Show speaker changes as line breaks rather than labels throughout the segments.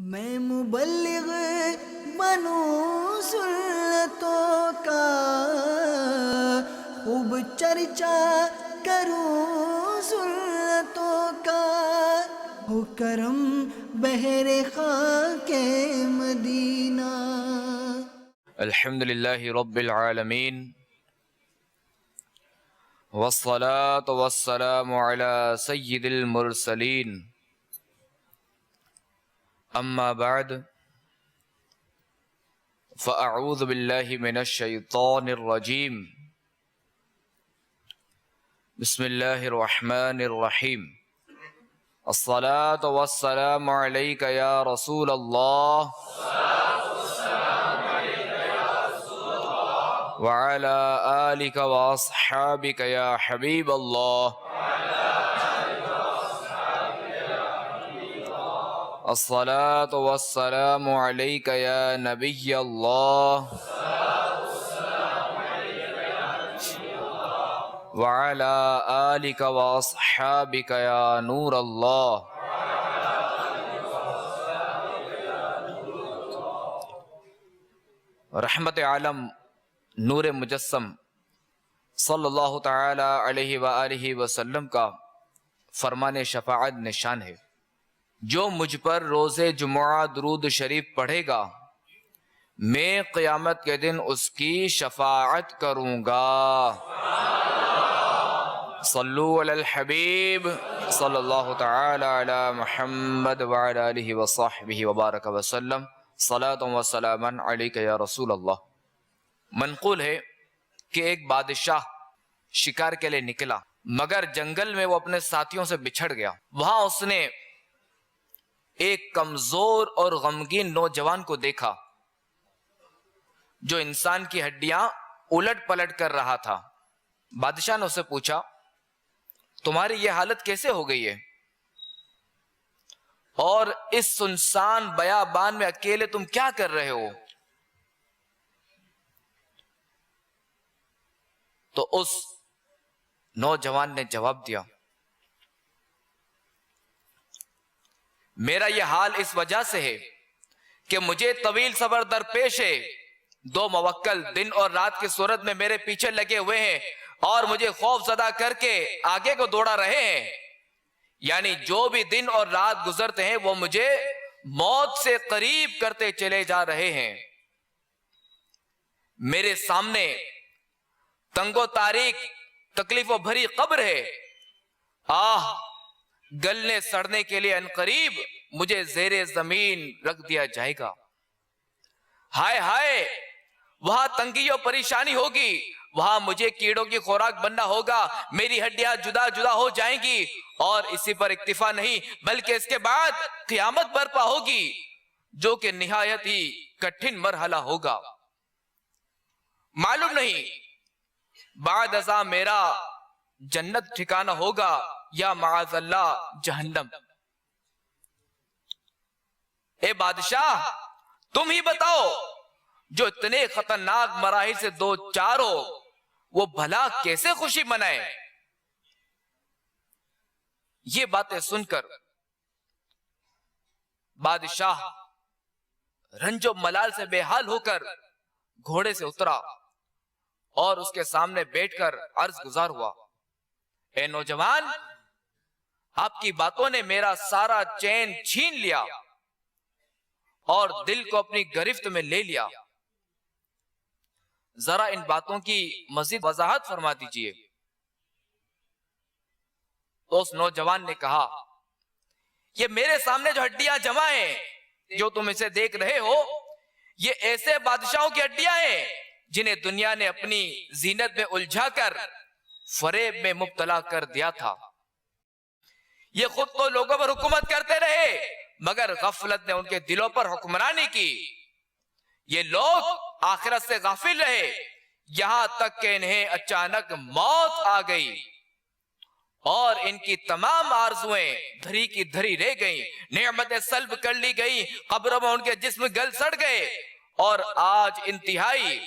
میں مبلغ بنوں سنتوں کا، خوب چرچا کروں سنتوں کا، ہو کرم بہر خاک مدینہ۔
الحمد للہ رب العالمین، والصلاة والسلام علی سید المرسلین، اما بعد فاعوذ باللہ من الشیطان الرجیم، بسم اللہ الرحمن الرحیم۔ الصلاة والسلام علیک یا رسول اللہ وعلى آلك وأصحابك يا حبيب الله، الصلاة والسلام عليك يا نبي الله وعلى آلك وأصحابك يا نور الله۔ رحمت عالم نور مجسم صلی اللہ تعالی علیہ وآلہ وسلم کا فرمان شفاعت نشان ہے، جو مجھ پر روز جمعہ درود شریف پڑھے گا میں قیامت کے دن اس کی شفاعت کروں گا۔ صلو علی الحبیب صلی اللہ تعالی علی محمد وعلی آلہ وصحبہ وبارک وسلم، صلاۃ و سلاما علیک یا رسول اللہ۔ منقول ہے کہ ایک بادشاہ شکار کے لیے نکلا، مگر جنگل میں وہ اپنے ساتھیوں سے بچھڑ گیا۔ وہاں اس نے ایک کمزور اور غمگین نوجوان کو دیکھا جو انسان کی ہڈیاں الٹ پلٹ کر رہا تھا۔ بادشاہ نے اسے پوچھا، تمہاری یہ حالت کیسے ہو گئی ہے، اور اس سنسان بیابان میں اکیلے تم کیا کر رہے ہو؟ تو اس نوجوان نے جواب دیا، میرا یہ حال اس وجہ سے ہے کہ مجھے طویل صبر درپیش ہے، دو موکل دن اور رات کی صورت میں میرے پیچھے لگے ہوئے ہیں اور مجھے خوف زدہ کر کے آگے کو دوڑا رہے ہیں، یعنی جو بھی دن اور رات گزرتے ہیں وہ مجھے موت سے قریب کرتے چلے جا رہے ہیں۔ میرے سامنے تنگ و تاریک تکلیف و بھری قبر ہے، آہ گلنے سڑنے کے لیے عنقریب مجھے زیر زمین رکھ دیا جائے گا۔ ہائے ہائے وہاں تنگی و پریشانی ہوگی، وہاں مجھے کیڑوں کی خوراک بننا ہوگا، میری ہڈیاں جدا جدا ہو جائیں گی، اور اسی پر اکتفا نہیں بلکہ اس کے بعد قیامت برپا ہوگی جو کہ نہایت ہی کٹھن مرحلہ ہوگا۔ معلوم نہیں بعد ازاں میرا جنت ٹھکانہ ہوگا یا معاذ اللہ جہنم۔ اے بادشاہ تم ہی بتاؤ، جو اتنے خطرناک مراحل سے دو چار ہو وہ بھلا کیسے خوشی منائے؟ یہ باتیں سن کر بادشاہ رنج و ملال سے بے حال ہو کر گھوڑے سے اترا اور اس کے سامنے بیٹھ کر عرض گزار ہوا، اے نوجوان آپ کی باتوں نے میرا سارا چین چھین لیا اور دل کو اپنی گرفت میں لے لیا، ذرا ان باتوں کی مزید وضاحت فرما دیجئے۔ تو اس نوجوان نے کہا، یہ میرے سامنے جو ہڈیاں جمع ہیں جو تم اسے دیکھ رہے ہو، یہ ایسے بادشاہوں کی ہڈیاں ہیں جنہیں دنیا نے اپنی زینت میں الجھا کر فریب میں مبتلا کر دیا تھا۔ یہ خود تو لوگوں پر حکومت کرتے رہے مگر غفلت نے ان کے دلوں پر حکمرانی کی۔ یہ لوگ آخرت سے غافل رہے یہاں تک کہ انہیں اچانک موت آ گئی اور ان کی تمام آرزویں دھری کی دھری رہ گئیں، نعمتیں سلب کر لی گئی، قبروں میں ان کے جسم گل سڑ گئے، اور آج انتہائی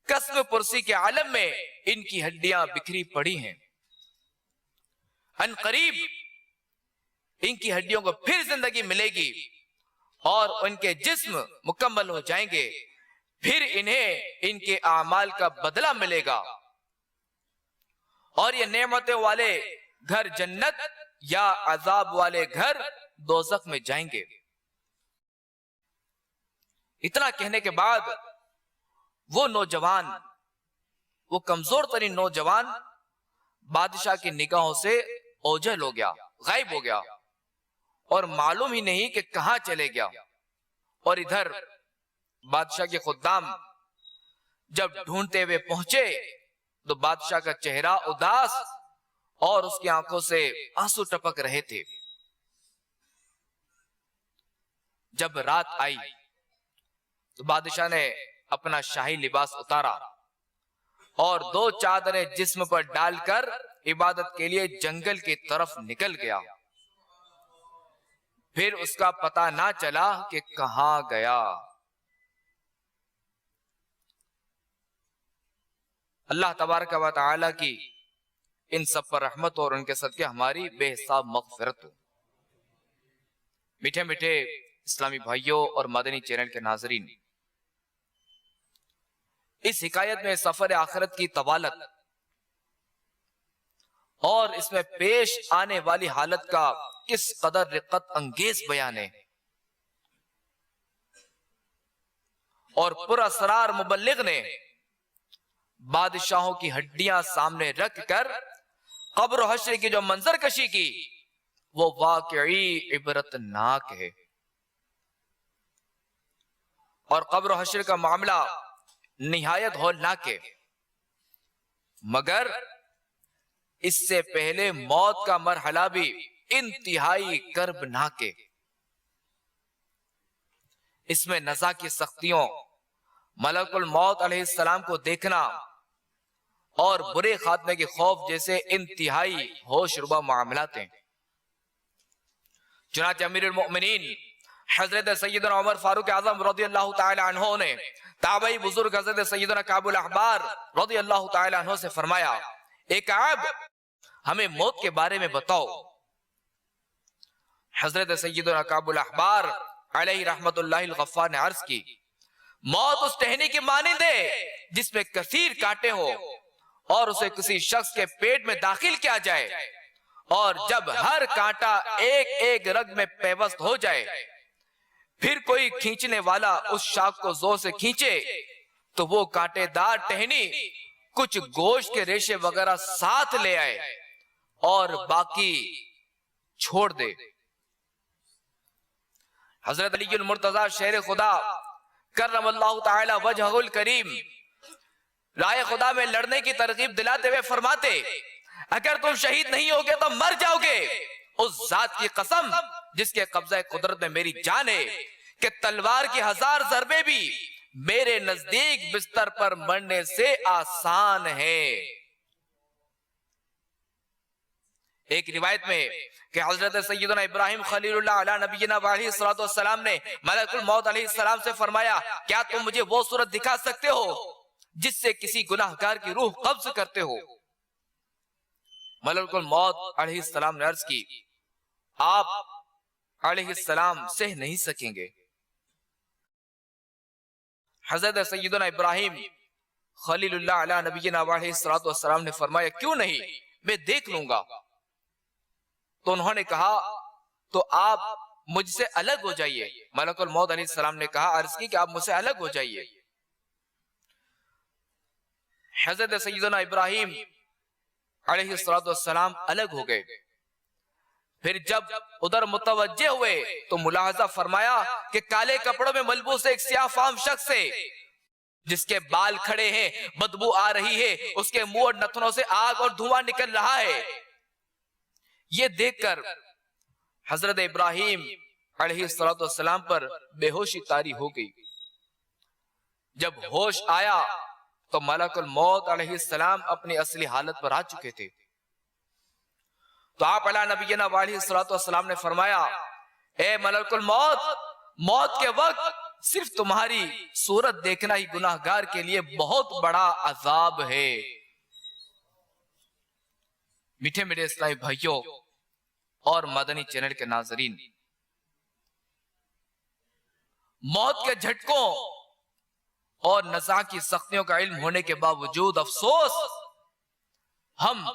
قسم پرسی کے عالم میں ان کی ہڈیاں بکھری پڑی ہیں۔ ان قریب ان کی ہڈیوں کو پھر زندگی ملے گی اور ان کے جسم مکمل ہو جائیں گے، پھر انہیں ان کے اعمال کا بدلہ ملے گا، اور یہ نعمتوں والے گھر جنت یا عذاب والے گھر دوزخ میں جائیں گے۔ اتنا کہنے کے بعد وہ نوجوان، وہ کمزور ترین نوجوان بادشاہ کی نگاہوں سے اوجھل ہو گیا، غائب ہو گیا، اور معلوم ہی نہیں کہ کہاں چلے گیا۔ اور ادھر بادشاہ کے خدام جب ڈھونڈتے ہوئے پہنچے تو بادشاہ کا چہرہ اداس اور اس کی آنکھوں سے آنسو ٹپک رہے تھے۔ جب رات آئی تو بادشاہ نے اپنا شاہی لباس اتارا اور 2 چادریں جسم پر ڈال کر عبادت کے لیے جنگل کی طرف نکل گیا۔ پھر اس کا پتہ نہ چلا کہ کہاں گیا۔ اللہ تبارک و تعالی کی ان سب پر رحمت اور ان کے صدقے ہماری بے حساب مغفرت ہو۔ میٹھے میٹھے اسلامی بھائیوں اور مدنی چینل کے ناظرین، اس حکایت میں سفر آخرت کی طوالت اور اس میں پیش آنے والی حالت کا کس قدر رقت انگیز بیان ہے، اور پر اسرار مبلغ نے بادشاہوں کی ہڈیاں سامنے رکھ کر قبر و حشر کی جو منظر کشی کی وہ واقعی عبرتناک ہے۔ اور قبر و حشر کا معاملہ نہایت ہولناک ہے، مگر اس سے پہلے موت کا مرحلہ بھی انتہائی کربناک ہے۔ اس میں نزا کی سختیوں، ملک الموت علیہ السلام کو دیکھنا اور برے خاتمے کے خوف جیسے انتہائی ہوش ربا معاملات ہیں۔ چنانچہ امیر المؤمنین حضرت سیدنا عمر فاروق اعظم رضی اللہ تعالی عنہ نے تابعی بزرگ حضرت سیدنا کعب الاحبار رضی اللہ تعالی عنہ سے فرمایا، اے کعب، ہمیں موت کے بارے میں بتاؤ۔ حضرت سیدنا کعب الاحبار علیہ رحمت اللہ الغفار نے عرض کی، موت اس ٹہنی کی مانند ہے جس میں کثیر کانٹے ہو اور اسے کسی شخص کے پیٹ میں داخل کیا جائے، اور جب ہر کانٹا ایک ایک رگ میں پیوست ہو جائے، پھر کوئی کھینچنے والا اس شاخ کو زور سے کھینچے تو وہ کانٹے دار ٹہنی کچھ گوشت کے ریشے وغیرہ ساتھ لے آئے اور باقی چھوڑ دے۔ حضرت علی المرتضی شیر خدا کرم اللہ تعالی وجہہ الکریم رائے خدا میں لڑنے کی ترغیب دلاتے ہوئے فرماتے، اگر تم شہید نہیں ہوگے تو مر جاؤ گے، اس ذات کی قسم جس کے قبضہ قدرت میں میری جان ہے کہ تلوار کی 1000 ضربے بھی میرے نزدیک بستر پر مرنے سے آسان ہے۔ ایک روایت میں کہ حضرت سیدنا ابراہیم خلیل اللہ علیہ نبینا علیہ السلام نے ملک الموت علیہ السلام سے فرمایا، کیا تم مجھے وہ صورت دکھا سکتے ہو جس سے کسی گناہگار کی روح قبض کرتے ہو؟ ملک الموت علیہ السلام نے عرض کی، آپ علیہ السلام سہ نہیں سکیں گے۔ حضرت سیدنا ابراہیم خلیل اللہ علیہ نبینا علیہ السلام نے فرمایا، کیوں نہیں، میں دیکھ لوں گا۔ تو انہوں نے کہا، تو آپ مجھ سے الگ ہو جائیے۔ ملک الموت علیہ السلام نے کہا، عرض کی کہ آپ مجھ سے الگ ہو جائیے۔ حضرت سیدنا ابراہیم علیہ السلام الگ ہو گئے۔ پھر جب ادھر متوجہ ہوئے تو ملاحظہ فرمایا کہ کالے کپڑوں میں ملبوس ایک سیاہ فام شخص ہے جس کے بال کھڑے ہیں، بدبو آ رہی ہے، اس کے منہ اور نتنوں سے آگ اور دھواں نکل رہا ہے۔ یہ دیکھ کر حضرت ابراہیم علیہ السلام پر بے ہوشی طاری ہو گئی۔ جب ہوش آیا تو ملک الموت علیہ السلام اپنی اصلی حالت پر آ چکے تھے۔ تو آپ علیہ نبینا علیہ السلام نے فرمایا، اے ملک الموت، موت کے وقت صرف تمہاری صورت دیکھنا ہی گناہگار کے لیے بہت بڑا عذاب ہے۔ میٹھے میٹھے اسلامی بھائیوں اور مدنی چینل کے ناظرین، موت کے جھٹکوں اور نزا کی سختیوں کا علم ہونے کے باوجود افسوس ہم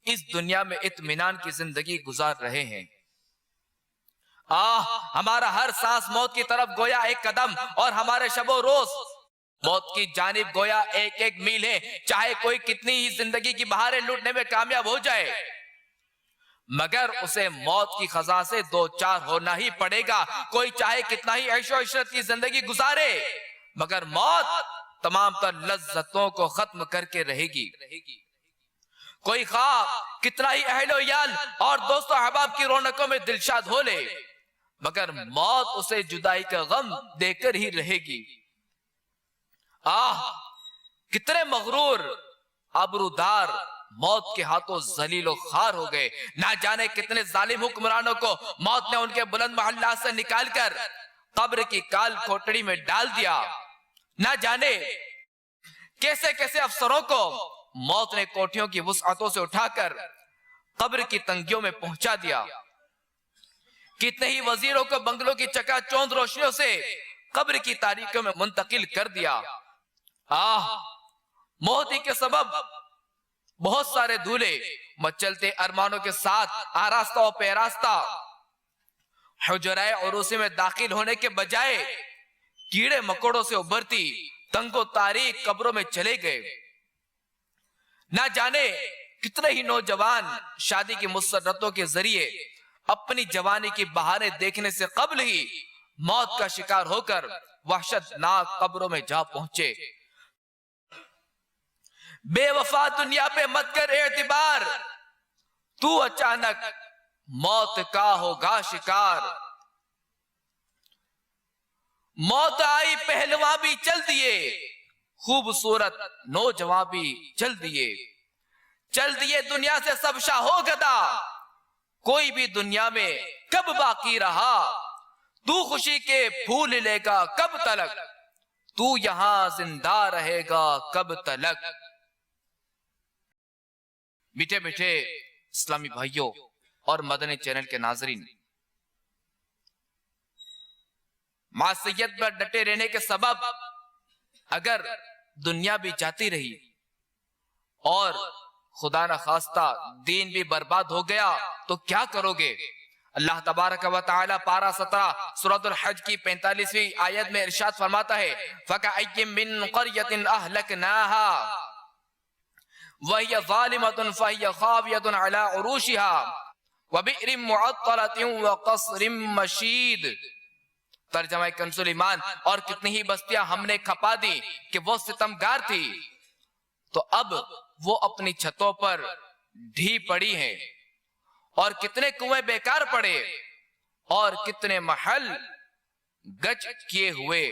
اس دنیا میں اطمینان کی زندگی گزار رہے ہیں۔ ہمارا ہر سانس موت کی طرف گویا ایک قدم، اور ہمارے شب و روز موت کی جانب گویا ایک ایک میل ہے۔ چاہے کوئی کتنی ہی زندگی کی بہاریں لوٹنے میں کامیاب ہو جائے، مگر اسے موت کی خزاں سے دو چار ہونا ہی پڑے گا۔ کوئی چاہے کتنا ہی عیش و عشرت کی زندگی گزارے، مگر موت تمام تر لذتوں کو ختم کر کے رہے گی۔ کوئی خواہ کتنا ہی اہل و عیال اور دوست و احباب کی رونقوں میں دلشاد ہو لے، مگر موت اسے جدائی کا غم دے کر ہی رہے گی۔ کتنے مغرور ابرودار موت کے ہاتھوں ذلیل و خوار ہو گئے۔ نہ جانے کتنے ظالم حکمرانوں کو موت نے ان کے بلند محلات سے نکال کر قبر کی کال کھوٹڑی میں ڈال دیا۔ نہ جانے کیسے کیسے افسروں کو موت نے کوٹھیوں کی وسعتوں سے اٹھا کر قبر کی تنگیوں میں پہنچا دیا۔ کتنے ہی وزیروں کو بنگلوں کی چکا چوند روشنیوں سے قبر کی تاریکیوں میں منتقل کر دیا۔ موت ہی کے سبب بہت سارے دولے مچلتے ارمانوں کے ساتھ آراستہ و پیراستہ حجرائے عروسی میں داخل ہونے کے بجائے کیڑے مکوڑوں سے ابھرتی تنگ و تاریک قبروں میں چلے گئے۔ نہ جانے کتنے ہی نوجوان شادی کی مسرتوں کے ذریعے اپنی جوانی کی بہاریں دیکھنے سے قبل ہی موت کا شکار ہو کر وحشت ناک قبروں میں جا پہنچے۔ بے وفا دنیا پہ مت کر اعتبار، تو اچانک موت کا ہوگا شکار۔ موت آئی پہلواں بھی چل دیے، خوبصورت نوجوان بھی چل دیے دنیا سے سب شاہو گدا۔ کوئی بھی دنیا میں کب باقی رہا، تو خوشی کے پھول لے گا کب تلک، تو یہاں زندہ رہے گا کب تلک۔ میٹھے میٹھے اسلامی بھائیوں اور مدنی چینل کے ناظرین، معصیت پر ڈٹے رہنے کے سبب اگر دنیا بھی جاتی رہی اور خدا نہ خواستہ دین بھی برباد ہو گیا تو کیا کرو گے؟ اللہ تبارک و تعالی پارہ 17 سورۃ الحج کی 45ویں آیت میں ارشاد فرماتا ہے فَكَأَيٍّ مِّن قَرْيَةٍ أَهْلَكْنَاهَا وَهِيَ ظَالِمَةٌ فَهِيَ خَاوِيَةٌ عَلَىٰ عُرُوشِهَا وَبِئْرٍ مُّعَطَّلَةٍ وَقَصْرٍ مَّشِيدٍ۔ ترجمہ کنز ایمان، اور کتنی ہی بستیاں ہم نے کھپا دی کہ وہ ستمگار تھی، تو اب وہ اپنی چھتوں پر ڈھی پڑی ہیں، اور کتنے کنویں بیکار پڑے اور کتنے محل گچ کیے ہوئے۔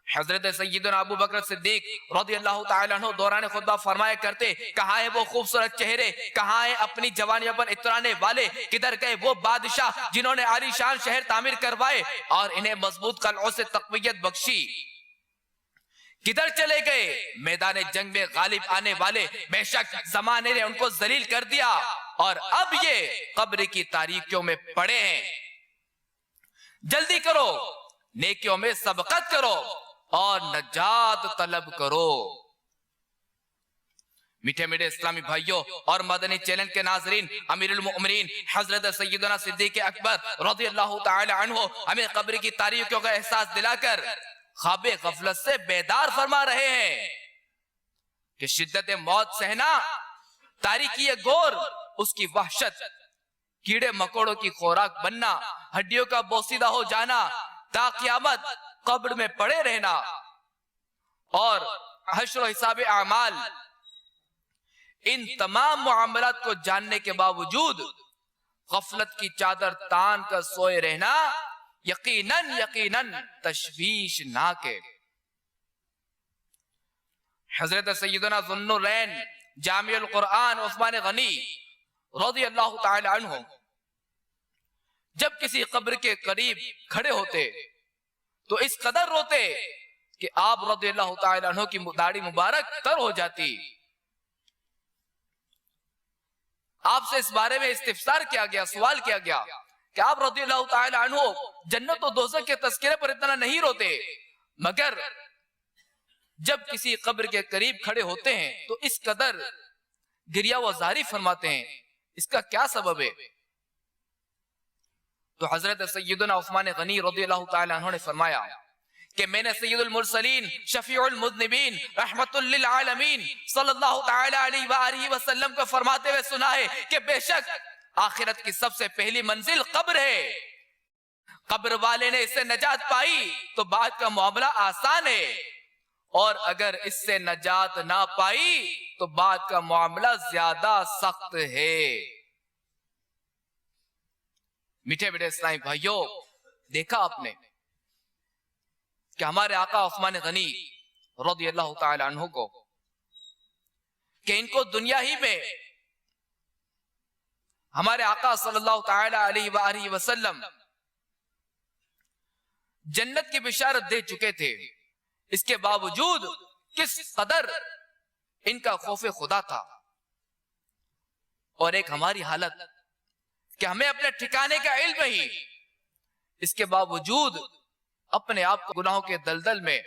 حضرت سیدنا ابو بکر صدیق رضی اللہ تعالیٰ عنہ دوران خطبہ فرمایا کرتے، کہاں ہیں وہ خوبصورت چہرے، کہاں ہیں اپنی جوانیوں پر اترانے والے، کدھر گئے وہ بادشاہ جنہوں نے عالی شان شہر تعمیر کروائے اور انہیں مضبوط قلعوں سے تقویت بخشی، کدھر چلے گئے میدان جنگ میں غالب آنے والے؟ بے شک زمانے نے ان کو ذلیل کر دیا اور اب یہ قبر کی تاریکیوں میں پڑے ہیں۔ جلدی کرو، نیکیوں میں سبقت کرو اور نجات طلب کرو۔ میٹھے میٹھے اسلامی بھائیوں اور مدنی چینل کے ناظرین، امیر المؤمنین حضرت سیدنا صدیق اکبر رضی اللہ تعالی عنہ ہمیں قبر کی تاریکیوں کا احساس دلا کر خواب غفلت سے بیدار فرما رہے ہیں کہ شدت موت سہنا، تاریکی گور اس کی وحشت، کیڑے مکوڑوں کی خوراک بننا، ہڈیوں کا بوسیدہ ہو جانا، تا قیامت قبر میں پڑے رہنا اور حشر و حساب اعمال، ان تمام معاملات کو جاننے کے باوجود غفلت کی چادر تان کر سوئے رہنا یقیناً تشویشناک ہے۔ حضرت سیدنا ذو النورین جامع القرآن عثمان غنی رضی اللہ تعالی عنہ جب کسی قبر کے قریب کھڑے ہوتے تو اس قدر روتے کہ آپ رضی اللہ تعالی عنہ کی داڑھی مبارک تر ہو جاتی۔ آپ سے اس بارے میں استفسار کیا گیا، سوال کیا گیا کہ آپ رضی اللہ تعالی عنہ جنت و دوزخ کے تذکرے پر اتنا نہیں روتے، مگر جب کسی قبر کے قریب کھڑے ہوتے ہیں تو اس قدر گریہ و زاری فرماتے ہیں. اس کا کیا سبب ہے؟ تو حضرت سیدنا عثمان غنی رضی اللہ تعالی عنہ نے فرمایا کہ میں نے سید المرسلین شفیع المذنبین رحمت للعالمین صلی اللہ تعالی علیہ وآلہ وسلم کو فرماتے ہوئے سنا ہے کہ بے شک آخرت کی سب سے پہلی منزل قبر ہے. قبر والے نے اس سے نجات پائی تو بعد کا معاملہ آسان ہے، اور اگر اس سے نجات نہ پائی تو بعد کا معاملہ زیادہ سخت ہے. میٹھے بیٹے اسلامی بھائیوں، دیکھا آپ نے کہ ہمارے آقا عثمان غنی رضی اللہ تعالی عنہ کو کہ ان کو دنیا ہی میں ہمارے آقا صلی اللہ تعالی علیہ وآلہ وسلم جنت کی بشارت دے چکے تھے، اس کے باوجود کس قدر ان کا خوف خدا تھا. اور ایک ہماری حالت کہ ہمیں اپنے ٹھکانے کا علم ہی، اس کے باوجود اپنے آپ کو گناہوں کے دلدل میں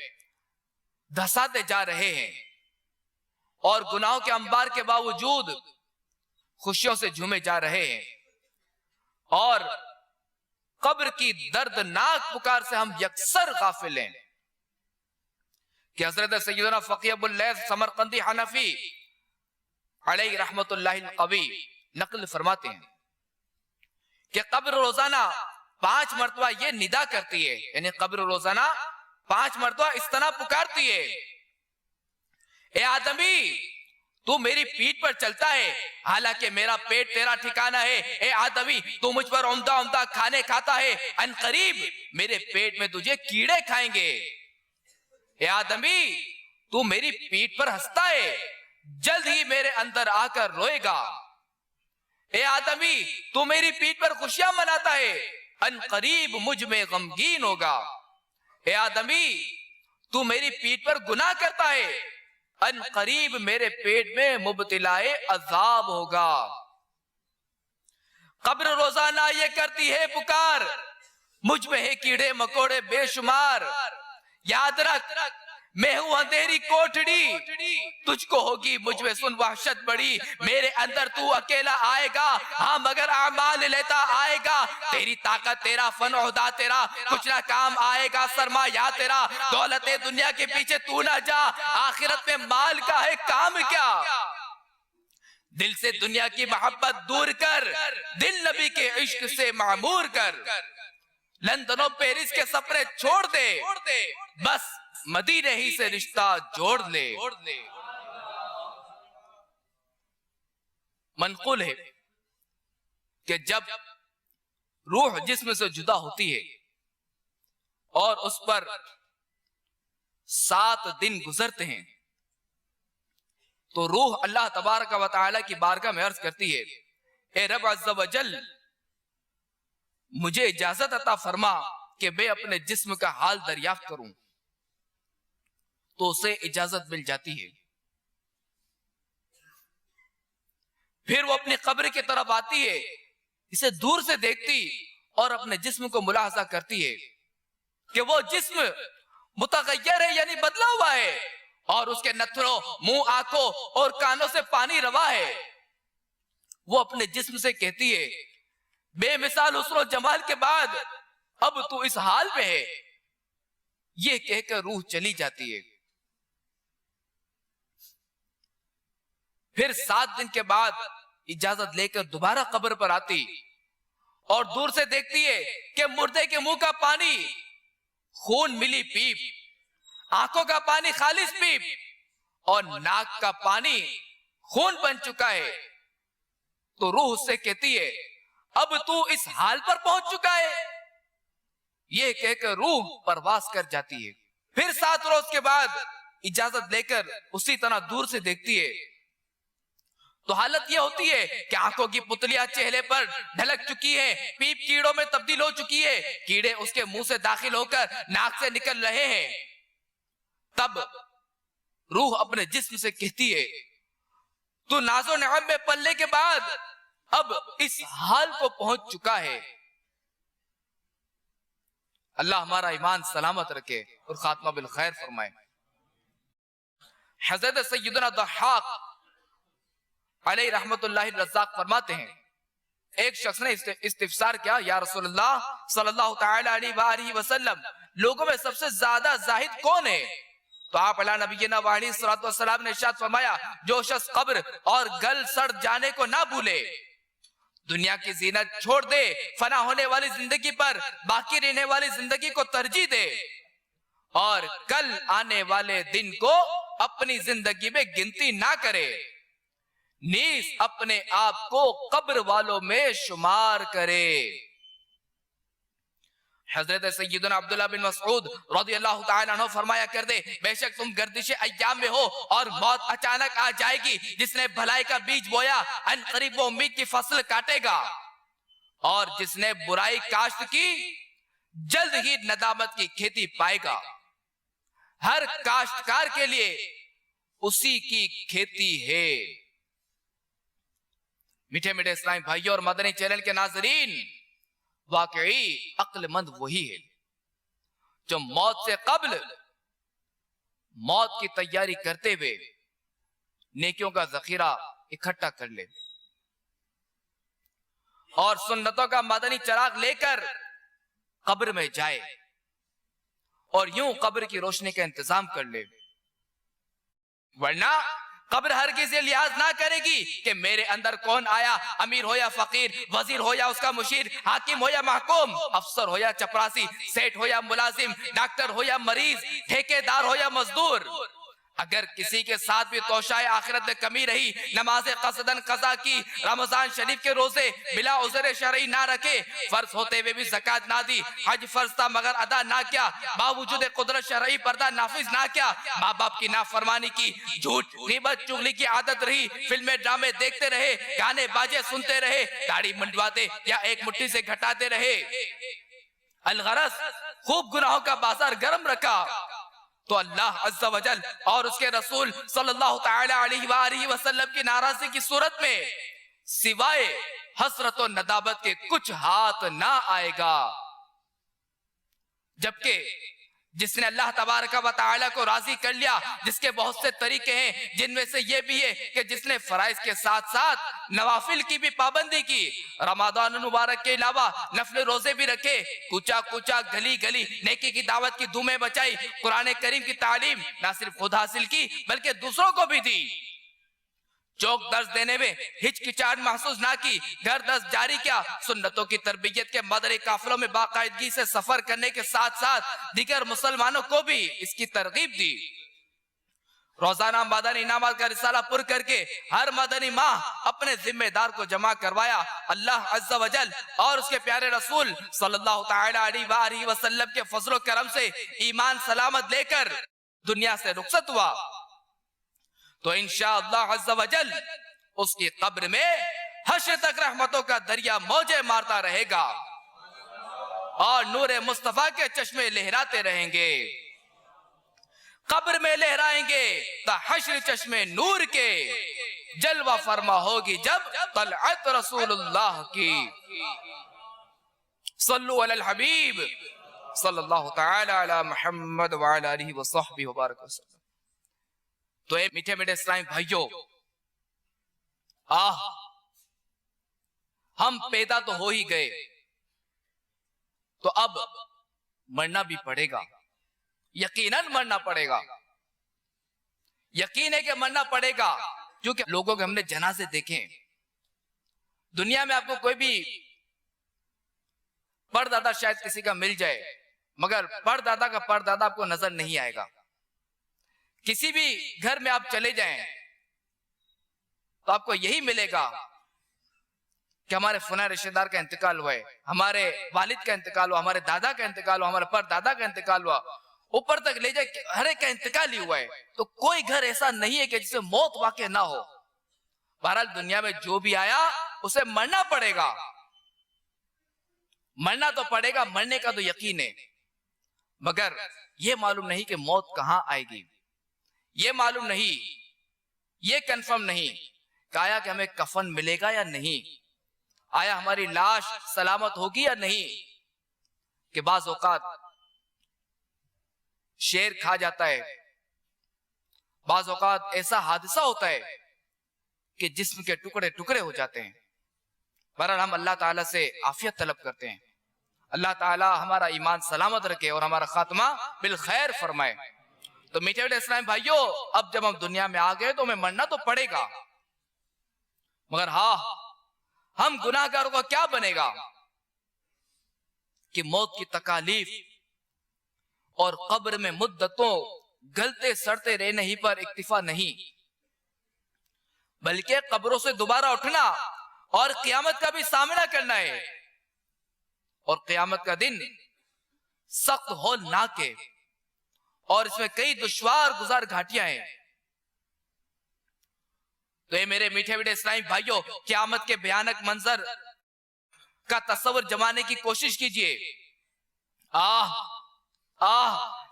دھساتے جا رہے ہیں، اور گناہوں کے انبار کے باوجود خوشیوں سے جھومے جا رہے ہیں، اور قبر کی دردناک پکار سے ہم یکسر غافل ہیں. کہ حضرت سیدنا فقیہ ابو اللیث سمرقندی حنفی علیہ رحمت اللہ القوی نقل فرماتے ہیں کہ قبر روزانہ 5 مرتبہ یہ ندا کرتی ہے، یعنی قبر روزانہ 5 مرتبہ اس طرح پکارتی ہے، اے آدمی تو میری پیٹھ پر چلتا ہے حالانکہ میرا پیٹ تیرا ٹھکانہ ہے. اے آدمی تو مجھ پر عمدہ عمدہ کھانے کھاتا ہے، ان قریب میرے پیٹ میں تجھے کیڑے کھائیں گے. اے آدمی تو میری پیٹھ پر ہنستا ہے، جلد ہی میرے اندر آ کر روئے گا. اے آدمی تو میری پیٹھ پر خوشیاں مناتا ہے، ان قریب مجھ میں غمگین ہوگا. اے آدمی تو میری پیٹھ پر گناہ کرتا ہے، ان قریب میرے پیٹ میں مبتلا عذاب ہوگا. قبر روزانہ یہ کرتی ہے پکار، مجھ میں ہے کیڑے مکوڑے بے شمار. یاد رکھ میں ہوں اندھیری کوٹڑی، تجھ کو ہوگی مجھ میں سن وحشت بڑی. میرے اندر تو اکیلا آئے گا، ہاں مگر اعمال لیتا آئے گا. تیری طاقت تیرا فن عہدہ تیرا کچھ نہ کام آئے گا. سرمایہ تیرا دولت دنیا کے پیچھے تو نہ جا، آخرت میں مال کا ہے کام کیا. دل سے دنیا کی محبت دور کر، دل نبی کے عشق سے معمور کر. لندن و پیرس کے سفرے چھوڑ دے، بس مدینے ہی سے رشتہ جوڑ لے. منقول ہے کہ جب روح جسم سے جدا ہوتی ہے اور اس پر 7 دن گزرتے ہیں تو روح اللہ تبارک و تعالی کی بارگاہ میں عرض کرتی ہے، اے رب عز و جل مجھے اجازت عطا فرما کہ میں اپنے جسم کا حال دریافت کروں. تو اسے اجازت مل جاتی ہے. پھر وہ اپنی قبر کی طرف آتی ہے، اسے دور سے دیکھتی اور اپنے جسم کو ملاحظہ کرتی ہے کہ وہ جسم متغیر ہے، یعنی بدلا ہوا ہے، اور اس کے نتھروں، منہ، آنکھوں اور کانوں سے پانی روا ہے. وہ اپنے جسم سے کہتی ہے، بے مثال حسن و جمال کے بعد اب تو اس حال میں ہے. یہ کہہ کر روح چلی جاتی ہے. پھر 7 دن کے بعد اجازت لے کر دوبارہ قبر پر آتی اور دور سے دیکھتی ہے کہ مردے کے منہ کا پانی خون ملی پیپ، آنکھوں کا پانی خالص پیپ اور ناک کا پانی خون بن چکا ہے. تو روح اس سے کہتی ہے، اب تو اس حال پر پہنچ چکا ہے. یہ کہہ کر روح پرواز کر جاتی ہے. پھر 7 روز کے بعد اجازت لے کر اسی طرح دور سے دیکھتی ہے تو حالت یہ ہوتی ہے کہ آنکھوں کی پتلیاں چہرے پر ڈھلک چکی ہے، پیپ کیڑوں میں تبدیل ہو چکی ہے، کیڑے اس کے منہ سے داخل ہو کر ناک سے نکل رہے ہیں. تب روح اپنے جسم سے کہتی ہے، تو ناز و نعم میں پلنے کے بعد اب اس حال کو پہنچ چکا ہے. اللہ ہمارا ایمان سلامت رکھے اور خاتمہ بالخیر فرمائے۔ حضرت سیدنا ضحاک علیہ رحمت اللہ الرزاق فرماتے ہیں، ایک شخص نے استفسار کیا، یا رسول اللہ صلی اللہ تعالی علیہ وآلہ وسلم، لوگوں میں سب سے زیادہ زاہد کون ہے؟ تو آپ علیہ نبینا علیہ السلام نے ارشاد فرمایا، جو شخص قبر اور گل سڑ جانے کو نہ بھولے، دنیا کی زینت چھوڑ دے، فنا ہونے والی زندگی پر باقی رہنے والی زندگی کو ترجیح دے، اور کل آنے والے دن کو اپنی زندگی میں گنتی نہ کرے، نیز اپنے آپ کو قبر والوں میں شمار کرے۔ حضرت سیدنا عبداللہ بن مسعود رضی اللہ تعالیٰ عنہ فرمایا کر دے، بے شک تم گردش ایام میں ہو اور موت اچانک آ جائے گی، جس نے بھلائی کا بیج بویا ان قریب وہ امید کی فصل کاٹے گا، اور جس نے برائی کاشت کی جلد ہی ندامت کی کھیتی پائے گا۔ ہر کاشتکار کے لیے اسی کی کھیتی ہے۔ میٹھے میٹھے اسلامی بھائیوں اور مدنی چینل کے ناظرین، واقعی عقل مند وہی ہے جو موت سے قبل موت کی تیاری کرتے ہوئے نیکیوں کا ذخیرہ اکٹھا کر لے اور سنتوں کا مدنی چراغ لے کر قبر میں جائے اور یوں قبر کی روشنی کا انتظام کر لے، ورنہ قبر ہرگز یہ لحاظ نہ کرے گی کہ میرے اندر کون آیا، امیر ہو یا فقیر، وزیر ہو یا اس کا مشیر، حاکم ہو یا محکوم، افسر ہو یا چپراسی، سیٹ ہو یا ملازم، ڈاکٹر ہو یا مریض، ٹھیکیدار ہو یا مزدور۔ اگر کسی کے ساتھ بھی توشائے آخرت میں کمی رہی، نماز قصدن قضا کی، رمضان شریف کے روزے بلا عذر شرعی نہ رکھے، فرض ہوتے ہوئے بھی زکاة نہ دی، حج فرض تھا مگر ادا نہ کیا، باوجود قدرت شرعی پردہ نافذ نہ کیا، ماں باپ کی نافرمانی کی، جھوٹ غیبت چغلی کی عادت رہی، فلمیں ڈرامے دیکھتے رہے، گانے باجے سنتے رہے، داڑھی منڈواتے یا ایک مٹھی سے گھٹاتے رہے، الغرض خوب گناہوں کا بازار گرم رکھا، تو اللہ عز و جل اور اس کے رسول صلی اللہ تعالی علیہ وآلہ وسلم کی ناراضی کی صورت میں سوائے حسرت و ندامت کے کچھ ہاتھ نہ آئے گا۔ جبکہ جس نے اللہ تبارک و تعالی کو راضی کر لیا، جس کے بہت سے طریقے ہیں، جن میں سے یہ بھی ہے کہ جس نے فرائض کے ساتھ ساتھ نوافل کی بھی پابندی کی، رمضان المبارک کے علاوہ نفل روزے بھی رکھے، کوچا کوچا گلی گلی نیکی کی دعوت کی دھومیں بچائی، قرآن کریم کی تعلیم نہ صرف خود حاصل کی بلکہ دوسروں کو بھی دی، چوک درس دینے میں ہچکچاہٹ محسوس نہ کی، گھر درس جاری کیا، سنتوں کی تربیت کے مدنی قافلوں میں باقاعدگی سے سفر کرنے کے ساتھ ساتھ دیگر مسلمانوں کو بھی اس کی ترغیب دی، روزانہ مدنی انعامات کا رسالہ پر کر کے ہر مدنی ماہ اپنے ذمہ دار کو جمع کروایا، اللہ عز و جل اور اس کے پیارے رسول صلی اللہ تعالی علیہ وآلہ وسلم کے فضل و کرم سے ایمان سلامت لے کر دنیا سے رخصت ہوا، تو انشاءاللہ عز و جل اس کی قبر میں حشر تک رحمتوں کا دریا موجے مارتا رہے گا اور نور مصطفیٰ کے چشمے لہراتے رہیں گے، قبر میں لہرائیں گے تا حشر چشمے نور کے، جلوہ فرما ہوگی جب طلعت رسول اللہ کی۔ صلو علی الحبیب صلی اللہ تعالی علی محمد وعلی آلہ وصحبہ وبارک وسلم۔ تو اے میٹھے میٹھے اسلامی بھائیوں، ہم پیدا تو ہو ہی گئے، تو اب مرنا بھی پڑے گا، یقیناً مرنا پڑے گا، یقین ہے کہ مرنا پڑے گا، کیونکہ لوگوں کے ہم نے جنازے دیکھیں، دنیا میں آپ کو کوئی بھی پردادا شاید کسی کا مل جائے، مگر پردادا کا پردادا آپ کو نظر نہیں آئے گا۔ کسی بھی گھر میں آپ چلے جائیں تو آپ کو یہی ملے گا کہ ہمارے فلاں رشتہ دار کا انتقال ہوا ہے، ہمارے والد کا انتقال ہوا، ہمارے دادا کا انتقال ہوا، ہمارے پردادا کا انتقال ہوا، اوپر تک لے جائے ہر ایک کا انتقال ہی ہوا ہے۔ تو کوئی گھر ایسا نہیں ہے کہ جسے موت واقع نہ ہو۔ بہرحال دنیا میں جو بھی آیا اسے مرنا پڑے گا، مرنا تو پڑے گا، مرنے کا تو یقین ہے، مگر یہ معلوم نہیں کہ موت کہاں آئے گی، یہ معلوم نہیں، یہ کنفرم نہیں کہ آیا کہ ہمیں کفن ملے گا یا نہیں، آیا ہماری لاش سلامت ہوگی یا نہیں، کہ بعض اوقات شیر کھا جاتا ہے، بعض اوقات ایسا حادثہ ہوتا ہے کہ جسم کے ٹکڑے ٹکڑے ہو جاتے ہیں۔ بہرحال ہم اللہ تعالیٰ سے عافیت طلب کرتے ہیں، اللہ تعالیٰ ہمارا ایمان سلامت رکھے اور ہمارا خاتمہ بالخیر فرمائے۔ تو میٹھے میٹھے اسلام بھائیو، اب جب ہم دنیا میں آ گئے تو ہمیں مرنا تو پڑے گا، مگر ہاں ہم گناہگاروں کا کیا بنے گا کہ موت کی تکالیف اور قبر میں مدتوں گلتے سڑتے رہنے ہی پر اکتفا نہیں، بلکہ قبروں سے دوبارہ اٹھنا اور قیامت کا بھی سامنا کرنا ہے۔ اور قیامت کا دن سخت ہولناک ہے اور اس میں کئی دشوار گزار گھاٹیاں ہیں۔ تو اے میرے میٹھے میٹھے اسلامی بھائیوں، قیامت کے بھیانک منظر کا تصور جمانے کی کوشش کیجئے۔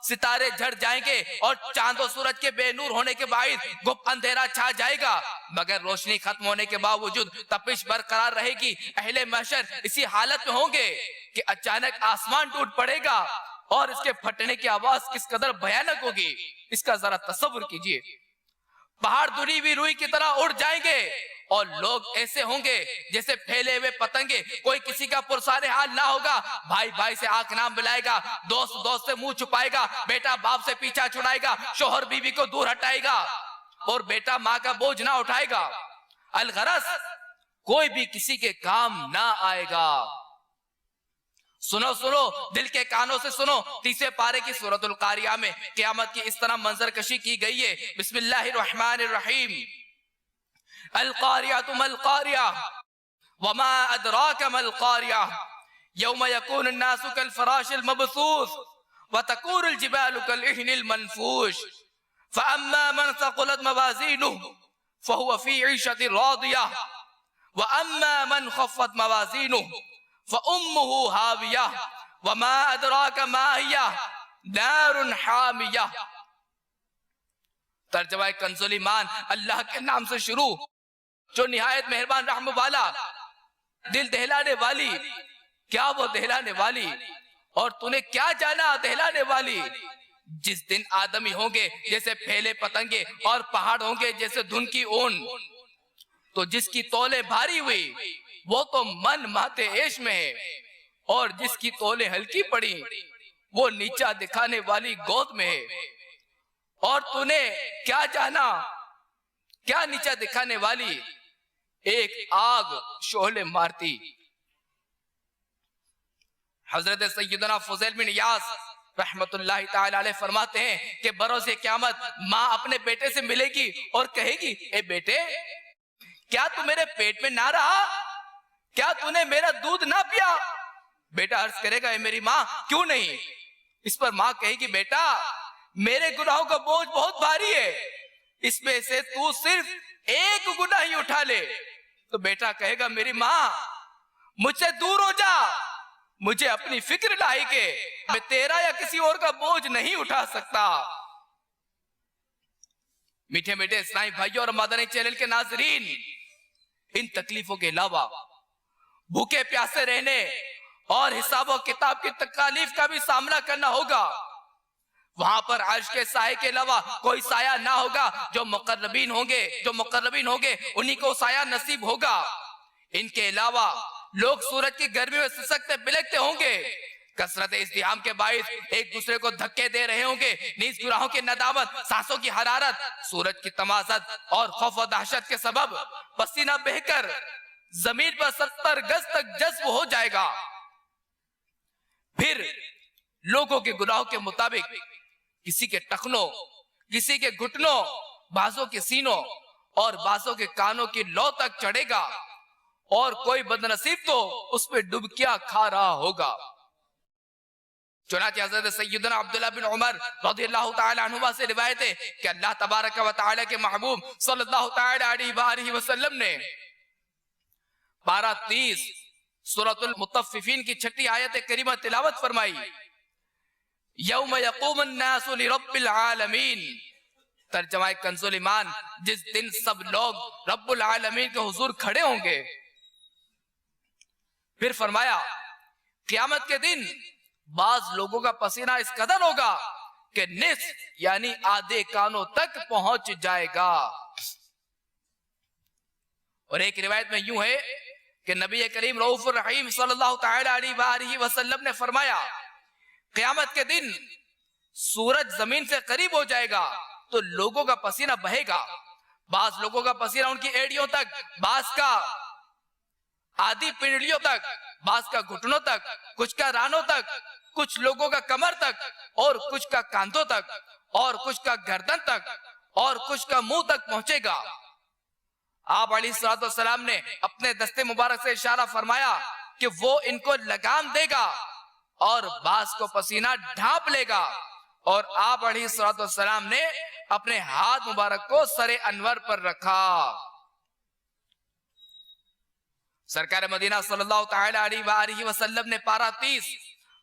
ستارے جھڑ جائیں گے اور چاند و سورج کے بے نور ہونے کے باعث گپ اندھیرا چھا جائے گا، مگر روشنی ختم ہونے کے باوجود تپش برقرار رہے گی۔ اہل محشر اسی حالت میں ہوں گے کہ اچانک آسمان ٹوٹ پڑے گا اور اس کے پھٹنے کی آواز کس قدر بھیانک ہوگی، اس کا ذرا تصور کیجئے۔ پہاڑ دھلی ہوئی روئی کی طرح اڑ جائیں گے اور لوگ ایسے ہوں گے جیسے پھیلے ہوئے پتنگے، کوئی کسی کا پرسان حال نہ ہوگا، بھائی بھائی سے آنکھ نام ملائے گا، دوست دوست سے منہ چھپائے گا، بیٹا باپ سے پیچھا چھڑائے گا، شوہر بیوی کو دور ہٹائے گا اور بیٹا ماں کا بوجھ نہ اٹھائے گا۔ الغرض کوئی بھی کسی کے کام نہ آئے گا۔ سنو سنو، دل کے کانوں سے سنو، 30 پارے کی سورۃ القاریہ میں قیامت کی اس طرح منظر کشی کی گئی ہے۔ بسم اللہ الرحمن الرحیم۔ القاریہ ما القاریہ وما ادراک ما القاریہ یوم یکون الناس کالفراش المبثوث وتکون الجبال کالعہن المنفوش فاما من ثقلت موازینہ فهو فی عیشۃ راضیہ واما من خفت موازینہ فأمه هاویہ وما ادراک ما ہی نار حامیہ۔ ترجمہ کنز الایمان، اللہ کے نام سے شروع جو نہایت مہربان رحم والا، دل دہلانے والی۔ کیا وہ دہلانے والی؟ اور تو نے کیا جانا دہلانے والی؟ جس دن آدمی ہوں گے جیسے پھیلے پتنگے اور پہاڑ ہوں گے جیسے دھن کی اون، تو جس کی تولے بھاری ہوئی وہ تو من ماتے عیش میں ہے، اور جس کی تولے ہلکی پڑی وہ نیچا دکھانے والی گود میں ہے۔ اور تو نے کیا جانا کیا نیچا دکھانے والی؟ ایک آگ شعلے مارتی۔ حضرت سیدنا فضیل بن عیاض رحمت اللہ تعالی علیہ فرماتے ہیں کہ بروز قیامت ماں اپنے بیٹے سے ملے گی اور کہے گی، اے بیٹے کیا تو میرے پیٹ میں نہ رہا؟ کیا تو نے میرا دودھ نہ پیا؟ بیٹا عرض کرے گا، اے میری ماں کیوں نہیں؟ اس پر ماں کہے گی، بیٹا میرے گناہوں کا بوجھ بہت بھاری ہے، اس میں سے تو صرف ایک گناہ ہی اٹھا لے۔ تو بیٹا کہے گا، میری ماں مجھ سے دور ہو جا، مجھے اپنی فکر لاحق ہے، میں تیرا یا کسی اور کا بوجھ نہیں اٹھا سکتا۔ میٹھے میٹھے اسلامی بھائیوں اور مدنی چینل کے ناظرین، ان تکلیفوں کے علاوہ بھوکے پیاسے رہنے اور حساب و کتاب کی تکالیف کا بھی سامنا کرنا ہوگا۔ وہاں پر عرش کے سائے کے علاوہ کوئی سایہ نہ ہوگا، جو مقربین ہوں گے انہی کو سایہ نصیب ہوگا۔ ان کے علاوہ لوگ سورج کی گرمی میں سسکتے بلکتے ہوں گے، کثرت ازدحام کے باعث ایک دوسرے کو دھکے دے رہے ہوں گے، نیز گناہوں کی ندامت، سانسوں کی حرارت، سورج کی تمازت اور خوف و دہشت کے سبب پسینہ بہہ کر زمین پر 70 گز تک جذب ہو جائے گا۔ پھر لوگوں کے گناہوں کے مطابق کسی کے ٹخنوں، کسی کے گھٹنوں، بعضوں کے سینوں اور بعضوں کے کانوں کی لو تک چڑھے گا، اور کوئی بدنصیب تو اس پہ ڈبکیاں کھا رہا ہوگا۔ چنانچہ حضرت سیدنا عبداللہ بن عمر رضی اللہ تعالی عنہما سے روایت ہے کہ اللہ تبارک و تعالی کے محبوب صلی اللہ تعالی علیہ وآلہ وسلم نے پارہ 30 سورۃ المطففین کی 6 آیت کریمہ تلاوت فرمائی۔ یوم یقوم الناس لرب العالمین، ترجمہ کنز الایمان، جس دن سب لوگ رب العالمین کے حضور کھڑے ہوں گے۔ پھر فرمایا قیامت کے دن بعض لوگوں کا پسینہ اس قدر ہوگا کہ نصف یعنی آدھے کانوں تک پہنچ جائے گا. اور ایک روایت میں یوں ہے کہ نبی کریم رؤوف الرحیم صلی اللہ تعالی علیہ وآلہ وسلم نے فرمایا قیامت کے دن سورج زمین سے قریب ہو جائے گا تو لوگوں کا پسینہ بہے گا. بعض لوگوں کا پسینہ ان کی ایڑیوں تک، بعض کا آدھی پنڈلیوں تک، بعض کا گھٹنوں تک، کچھ کا رانوں تک، کچھ لوگوں کا کمر تک، اور کچھ کا کاندھوں تک، اور کچھ کا گردن تک، اور کچھ کا منہ تک پہنچے گا. آپ علیہ الصلوۃ والسلام نے اپنے دستے مبارک سے اشارہ فرمایا کہ وہ ان کو لگام دے گا اور بعض کو پسینہ ڈھانپ لے گا. اور آپ علیہ الصلوۃ والسلام نے اپنے ہاتھ مبارک کو سر انور پر رکھا. سرکار مدینہ صلی اللہ تعالی علیہ وآلہ وسلم نے پارہ 30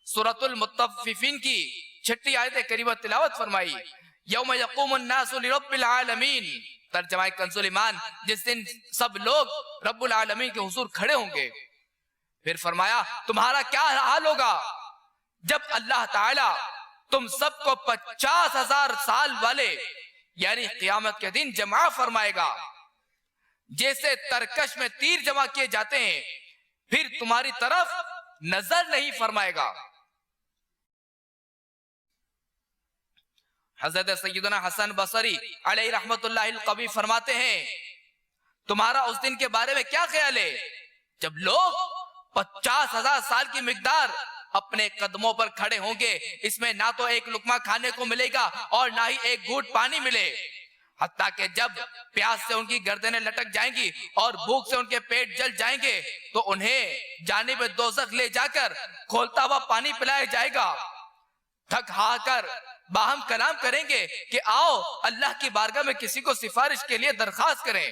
سورۃ المطففین کی 6 آیت کریمہ تلاوت فرمائی. یوم یقوم الناس لرب العالمین، ترجمہ کنز ایمان، جس دن سب لوگ رب العالمین کے حضور کھڑے ہوں گے. پھر فرمایا تمہارا کیا حال ہوگا جب اللہ تعالی تم سب کو 50,000 سال والے یعنی قیامت کے دن جمع فرمائے گا جیسے ترکش میں تیر جمع کیے جاتے ہیں، پھر تمہاری طرف نظر نہیں فرمائے گا. حضرت سیدنا حسن بصری علیہ رحمت اللہ القوی فرماتے ہیں تمہارا اس دن کے بارے میں کیا خیال ہے جب لوگ 50,000 سال کی مقدار اپنے قدموں پر کھڑے ہوں گے، اس میں نہ تو ایک لقمہ کھانے کو ملے گا اور نہ ہی ایک گھونٹ پانی ملے، حتیٰ کہ جب پیاس سے ان کی گردنیں لٹک جائیں گی اور بھوک سے ان کے پیٹ جل جائیں گے تو انہیں جانب دوزخ لے جا کر کھولتا ہوا پانی پلایا جائے گا. تھک ہار کر باہم کلام کریں گے کہ آؤ اللہ کی بارگاہ میں کسی کو سفارش کے لیے درخواست کریں.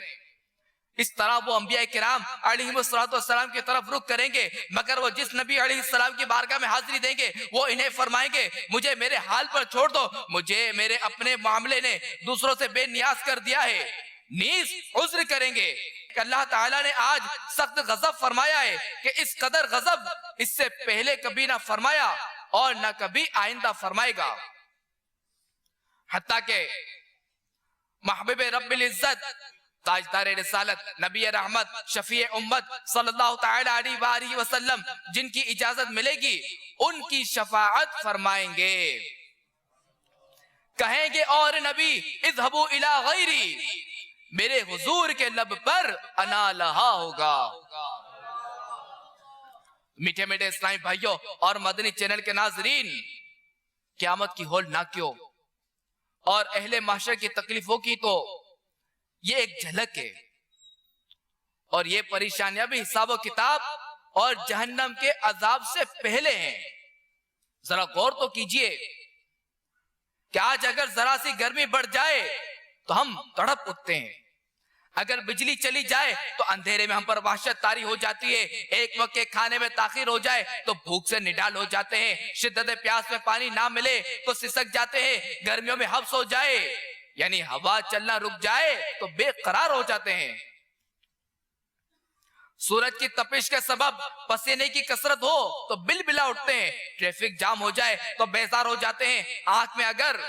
اس طرح وہ انبیاء کرام علیہ السلام کی طرف رخ کریں گے، مگر وہ جس نبی علیہ السلام کی بارگاہ میں حاضری دیں گے وہ انہیں فرمائیں گے مجھے میرے حال پر چھوڑ دو، مجھے میرے اپنے معاملے نے دوسروں سے بے نیاز کر دیا ہے. نیز عذر کریں گے کہ اللہ تعالیٰ نے آج سخت غضب فرمایا ہے کہ اس قدر غضب اس سے پہلے کبھی نہ فرمایا اور نہ کبھی آئندہ فرمائے گا. حتیٰ کہ محبوب رب العزت، تاجدار رسالت، نبی رحمت، شفیع امت صلی اللہ تعالی علیہ وآلہ وسلم جن کی اجازت ملے گی ان کی شفاعت فرمائیں گے. کہیں گے اور نبی اذهبوا الی غیری، میرے حضور کے لب پر انا لہا ہوگا. میٹھے میٹھے اسلامی بھائیوں اور مدنی چینل کے ناظرین، قیامت کی ہولناکیوں اور اہل محشر کی تکلیفوں کی تو یہ ایک جھلک ہے، اور یہ پریشانیاں بھی حساب و کتاب اور جہنم کے عذاب سے پہلے ہیں. ذرا غور تو کیجئے کہ آج اگر ذرا سی گرمی بڑھ جائے تو ہم تڑپ اٹھتے ہیں، اگر بجلی چلی جائے تو اندھیرے میں ہم پر وحشت طاری ہو جاتی ہے، ایک وقت کے کھانے میں تاخیر ہو جائے تو بھوک سے نڈال ہو جاتے ہیں، شدت پیاس میں پانی نہ ملے تو سسک جاتے ہیں، گرمیوں میں حبس ہو جائے یعنی ہوا چلنا رک جائے تو بے قرار ہو جاتے ہیں. سورج کی تپش کے سبب پسینے کی کثرت ہو تو بل بلا اٹھتے ہیں، ٹریفک جام ہو جائے تو بیزار ہو جاتے ہیں، آنکھ میں اگر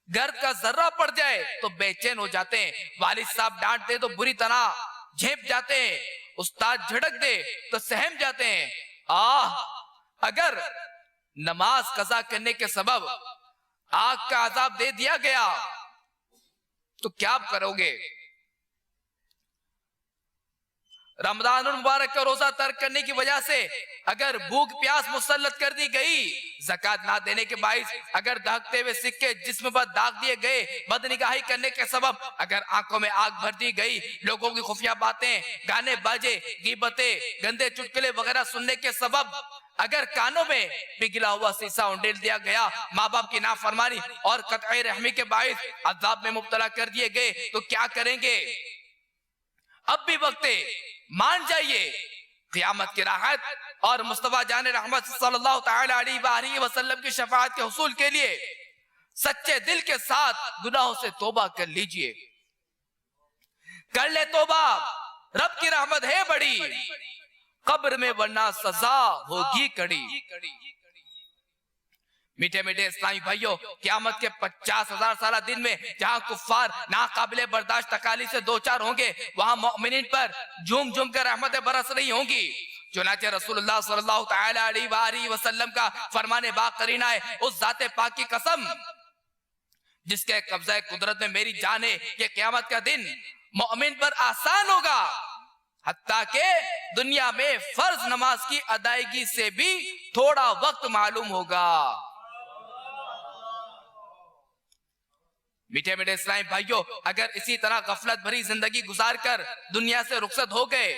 گرد کا ذرہ پڑ جائے تو بے چین ہو جاتے ہیں، والد صاحب ڈانٹ دے تو بری طرح جھیپ جاتے ہیں، استاد جھڑک دے تو سہم جاتے ہیں. اگر نماز قضا کرنے کے سبب آگ کا عذاب دے دیا گیا تو کیا کرو گے؟ رمضان المبارک کا روزہ ترک کرنے کی وجہ سے اگر بھوک پیاس مسلط کر دی گئی، زکوٰۃ نہ دینے کے باعث اگر دہکتے ہوئے سکے جسم پر داغ دیے گئے، بدنگاہی کرنے کے سبب اگر آنکھوں میں آگ بھر دی گئی، لوگوں کی خفیہ باتیں، گانے باجے، غیبتیں، گندے چٹکلے وغیرہ سننے کے سبب اگر کانوں میں پگھلا ہوا سیسا انڈیل دیا گیا، ماں باپ کی نافرمانی اور قطع رحمی کے باعث عذاب میں مبتلا کر دیے گئے تو کیا کریں گے؟ اب بھی وقت ہے، مان جائیے. قیامت کی راحت اور مصطفیٰ جان رحمت صلی اللہ تعالی علیہ وآلہ وسلم کی شفاعت کے حصول کے لیے سچے دل کے ساتھ گناہوں سے توبہ کر لیجئے. کر لے توبہ، رب کی رحمت ہے بڑی، قبر میں ورنہ سزا ہوگی کڑی. میٹھے میٹھے اسلامی بھائیوں، قیامت کے 50,000 سالہ دن میں جہاں کفار ناقابل برداشت تکالیف سے دوچار ہوں گے، وہاں مومنین پر جھوم جھوم کر رحمتیں برس رہی ہوں گی۔ چنانچہ رسول اللہ صلی اللہ تعالی علیہ وآلہ وسلم کا فرمان با قرینہ ہے، اس ذات پاک کی قسم جس کے قبضہ قدرت میں میری جان ہے، یہ قیامت کا دن مومن پر آسان ہوگا، حتیٰ کہ دنیا میں فرض نماز کی ادائیگی سے بھی تھوڑا وقت معلوم ہوگا۔ میٹھے میٹھے اسلامی بھائیوں، اگر اسی طرح غفلت بھری زندگی گزار کر دنیا سے رخصت ہو گئے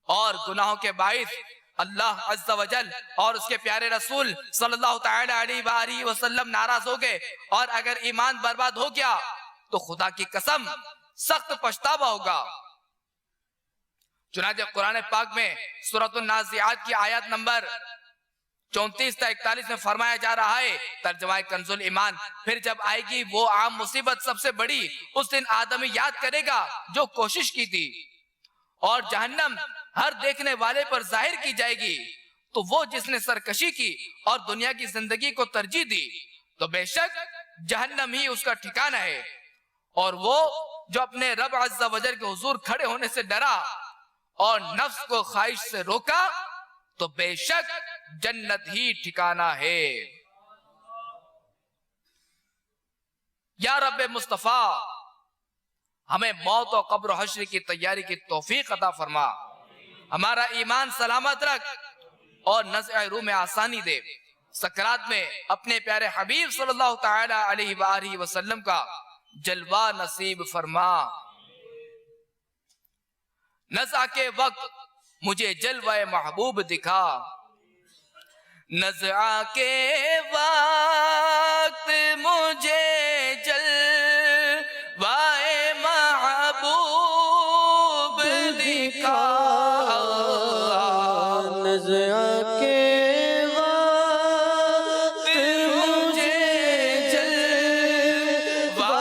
اور گناہوں کے باعث اللہ عز و جل اور اس کے پیارے رسول صلی اللہ تعالی علیہ وآلہ وسلم ناراض ہو گئے، اور اگر ایمان برباد ہو گیا تو خدا کی قسم سخت پچھتاوا ہوگا۔ چنانچہ قرآن پاک میں سورۃ النازعات کی آیت نمبر 34 تا 41 میں فرمایا جا رہا ہے، ترجمہ کنز ایمان، پھر جب آئے گی وہ عام مصیبت سب سے بڑی، اس دن آدمی یاد کرے گا جو کوشش کی تھی، اور جہنم ہر دیکھنے والے پر ظاہر کی جائے گی، تو وہ جس نے سرکشی کی اور دنیا کی زندگی کو ترجیح دی تو بے شک جہنم ہی اس کا ٹھکانہ ہے، اور وہ جو اپنے رب عز و جل کے حضور کھڑے ہونے سے ڈرا اور نفس کو خواہش سے روکا تو بے شک جنت ہی ٹھکانہ ہے۔ یا رب مصطفیٰ، ہمیں موت و قبر و حشر کی تیاری کی توفیق عطا فرما، ہمارا ایمان سلامت رکھ اور نزع روح میں آسانی دے، سکرات میں اپنے پیارے حبیب صلی اللہ تعالی علیہ وآلہ وسلم کا جلوہ نصیب فرما۔ نزع کے وقت مجھے جلوہ محبوب دکھا، نزع کے وقت مجھے جلوہ محبوب دکھا،
نزع کے وقت مجھے جلوہ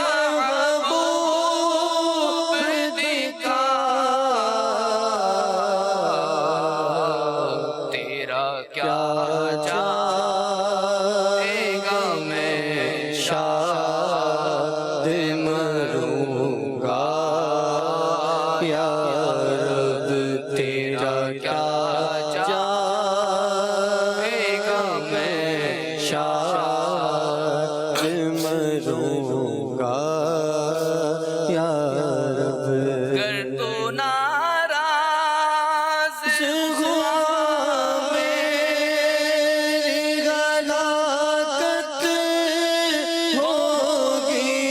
محبوب دکھا،
تیرا کیا جائے گا میں
شاد مروں گا یا رب، تیرا کیا جائے گا میں شاد مروں گا یا رب۔
گر تو ناراض
ہوا میری ہلاکت ہوگی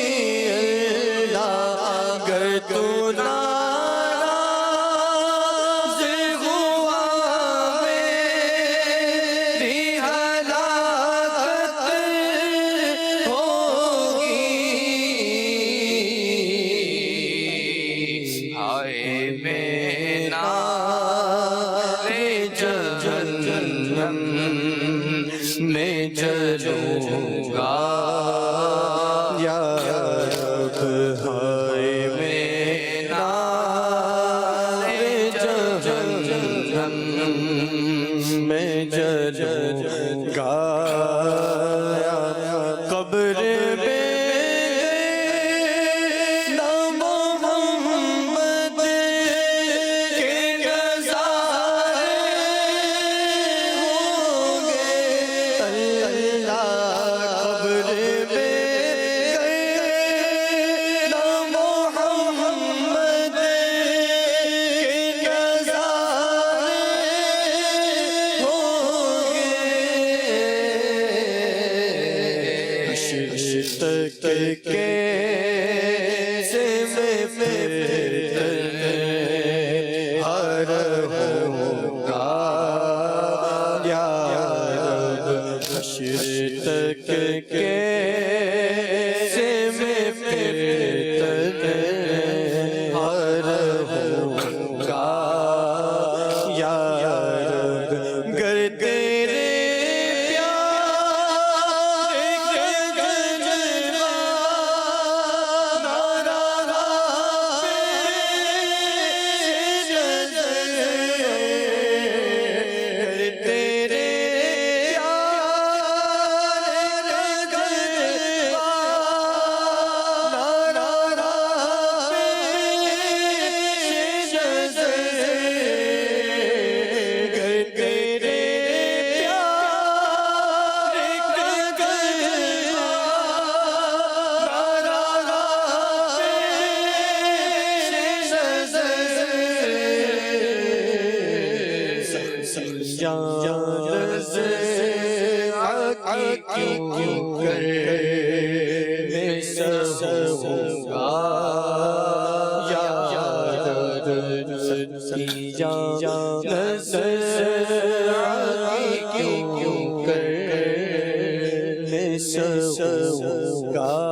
اللہ، اگر تو ناراض ہوا میری ہلاکت ہوگی،
ہائے میں
نارے جہنم میں جلوں گا یا رب، ہائے میں نارے جہنم میں جلوں گا یا قبر میں نہ محمد کے نظارے ہوں گے اللہ، قبر میں نہ محمد کے نظارے ہوں گے، حشر تک کیسے میں پھر ہر ہوں گا یا رب، حشر تک کیسے میں پھر ہر ہوں گا یا رب، گر تیرے کیوں کرنے سہوں گا یا رب سچی جان کیوں کرنے سہوں گا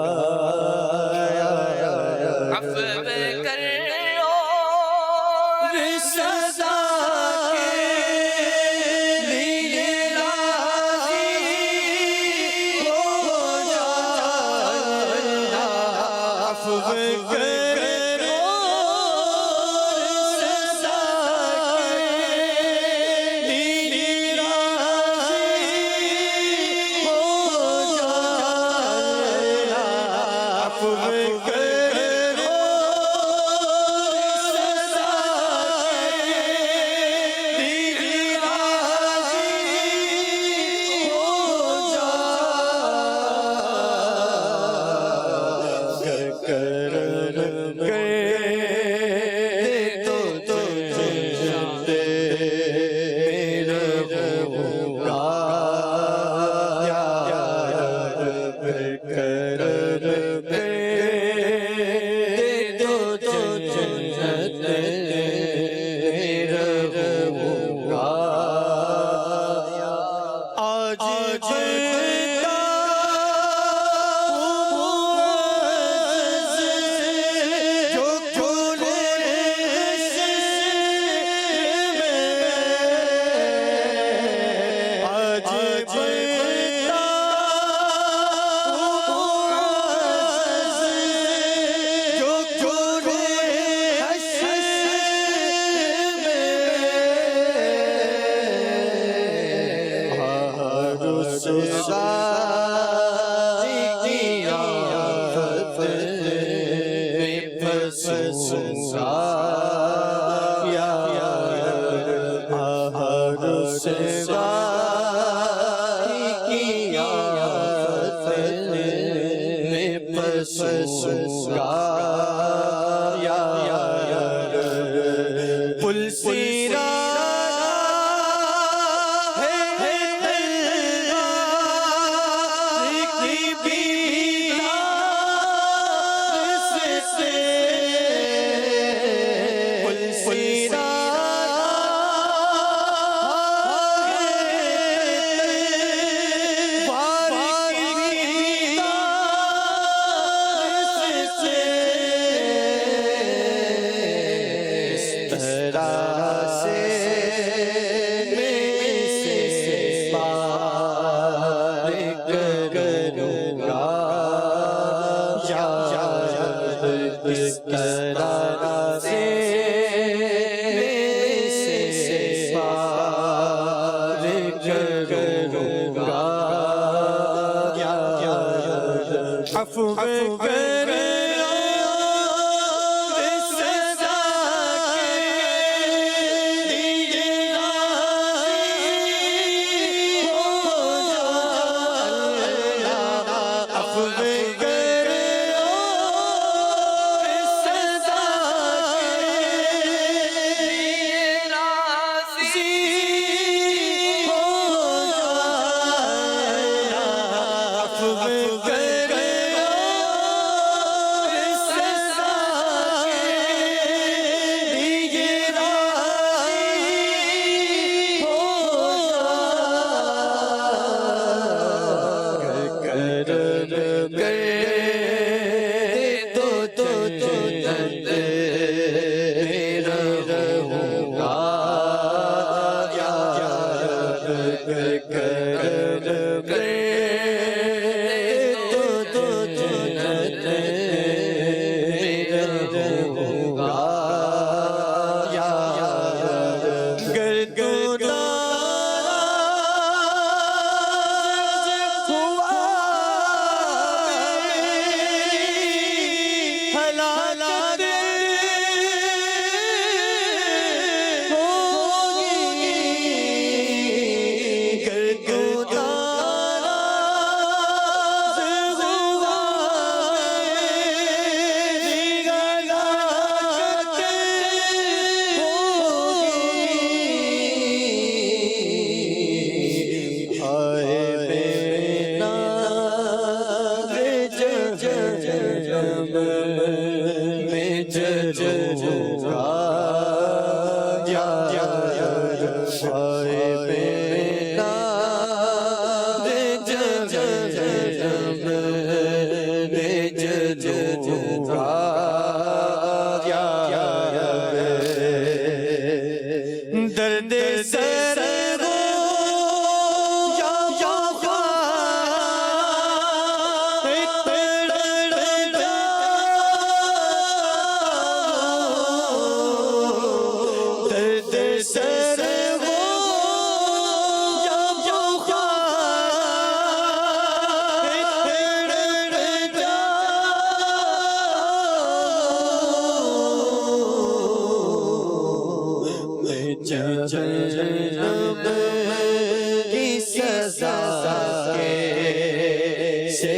سے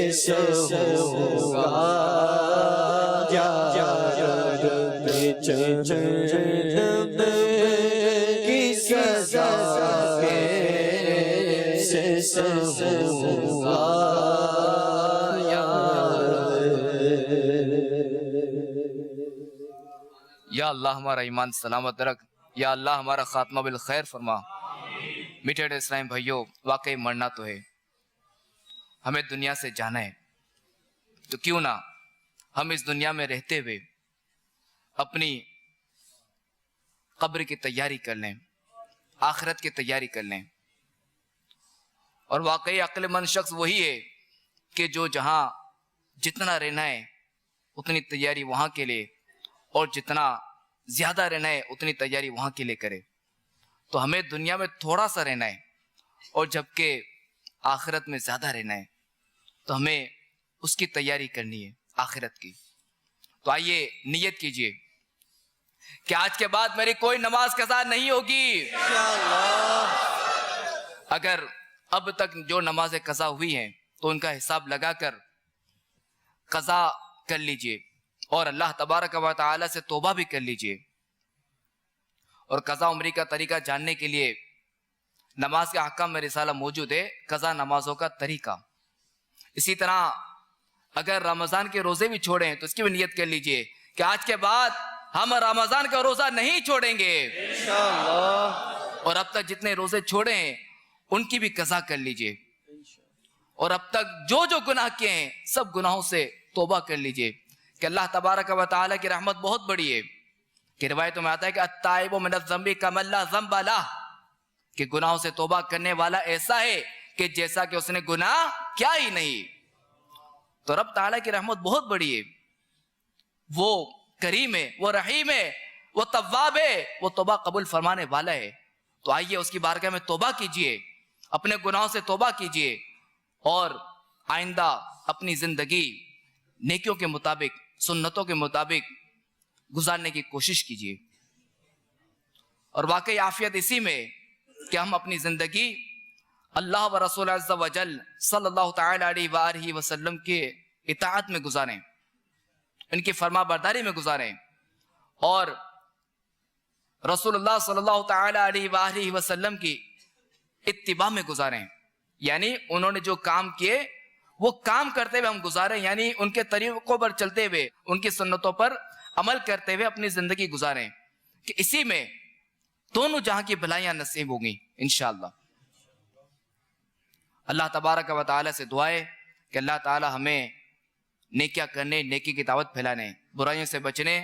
ہوگا یار جہنم کی سزا کیسے ہوگا
یا اللہ ہمارا ایمان سلامت رکھ، یا اللہ ہمارا خاتمہ بالخیر فرما۔ میٹھے اسلام بھائیوں، واقعی مرنا تو ہے، ہمیں دنیا سے جانا ہے، تو کیوں نہ ہم اس دنیا میں رہتے ہوئے اپنی قبر کی تیاری کر لیں، آخرت کی تیاری کر لیں۔ اور واقعی عقل مند شخص وہی ہے کہ جو جہاں جتنا رہنا ہے اتنی تیاری وہاں کے لیے، اور جتنا زیادہ رہنا ہے اتنی تیاری وہاں کے لیے کرے۔ تو ہمیں دنیا میں تھوڑا سا رہنا ہے، اور جبکہ آخرت میں زیادہ رہنا ہے، تو ہمیں اس کی تیاری کرنی ہے آخرت کی۔ تو آئیے نیت کیجئے کہ آج کے بعد میری کوئی نماز قضا نہیں ہوگی۔ اگر اب تک جو نمازیں قضا ہوئی ہیں تو ان کا حساب لگا کر قضا کر لیجئے، اور اللہ تبارک و تعالی سے توبہ بھی کر لیجئے۔ اور قضا عمری کا طریقہ جاننے کے لیے نماز کے احکام میں رسالہ موجود ہے، قضا نمازوں کا طریقہ۔ اسی طرح اگر رمضان کے روزے بھی چھوڑیں تو اس کی بھی نیت کر لیجئے کہ آج کے بعد ہم رمضان کا روزہ نہیں چھوڑیں گے، اور اب تک جتنے روزے چھوڑے ہیں ان کی بھی قضا کر لیجئے، اور اب تک جو جو گناہ کیے ہیں سب گناہوں سے توبہ کر لیجئے، کہ اللہ تبارک و تعالی کی رحمت بہت بڑی ہے۔ کہ روایتوں میں آتا ہے کہ التائب من الذنب کمن لا ذنب لہ، کہ گناہوں سے توبہ کرنے والا ایسا ہے کہ جیسا کہ اس نے گناہ کیا ہی نہیں۔ تو رب تعالیٰ کی رحمت بہت بڑی ہے، وہ کریم ہے، وہ رحیم ہے، وہ تواب ہے، وہ توبہ قبول فرمانے والا ہے۔ تو آئیے اس کی بارگاہ میں توبہ کیجئے، اپنے گناہوں سے توبہ کیجئے، اور آئندہ اپنی زندگی نیکیوں کے مطابق، سنتوں کے مطابق گزارنے کی کوشش کیجئے۔ اور واقعی عافیت اسی میں کہ ہم اپنی زندگی اللہ و رسول عز و جل صلی اللہ تعالی علیہ وآلہ وسلم کے اطاعت میں گزاریں، ان کی فرما برداری میں گزاریں، اور رسول اللہ صلی اللہ تعالی علیہ وآلہ وسلم کی اتباع میں گزاریں، یعنی انہوں نے جو کام کیے وہ کام کرتے ہوئے ہم گزاریں، یعنی ان کے طریقوں پر چلتے ہوئے، ان کی سنتوں پر عمل کرتے ہوئے اپنی زندگی گزاریں، کہ اسی میں دونوں جہاں کی بھلائیاں نصیب ہوں گی انشاءاللہ۔ اللہ تبارک و تعالی سے دعا ہے کہ اللہ تعالی ہمیں نیکیاں کرنے، نیکی کی دعوت پھیلانے، برائیوں سے بچنے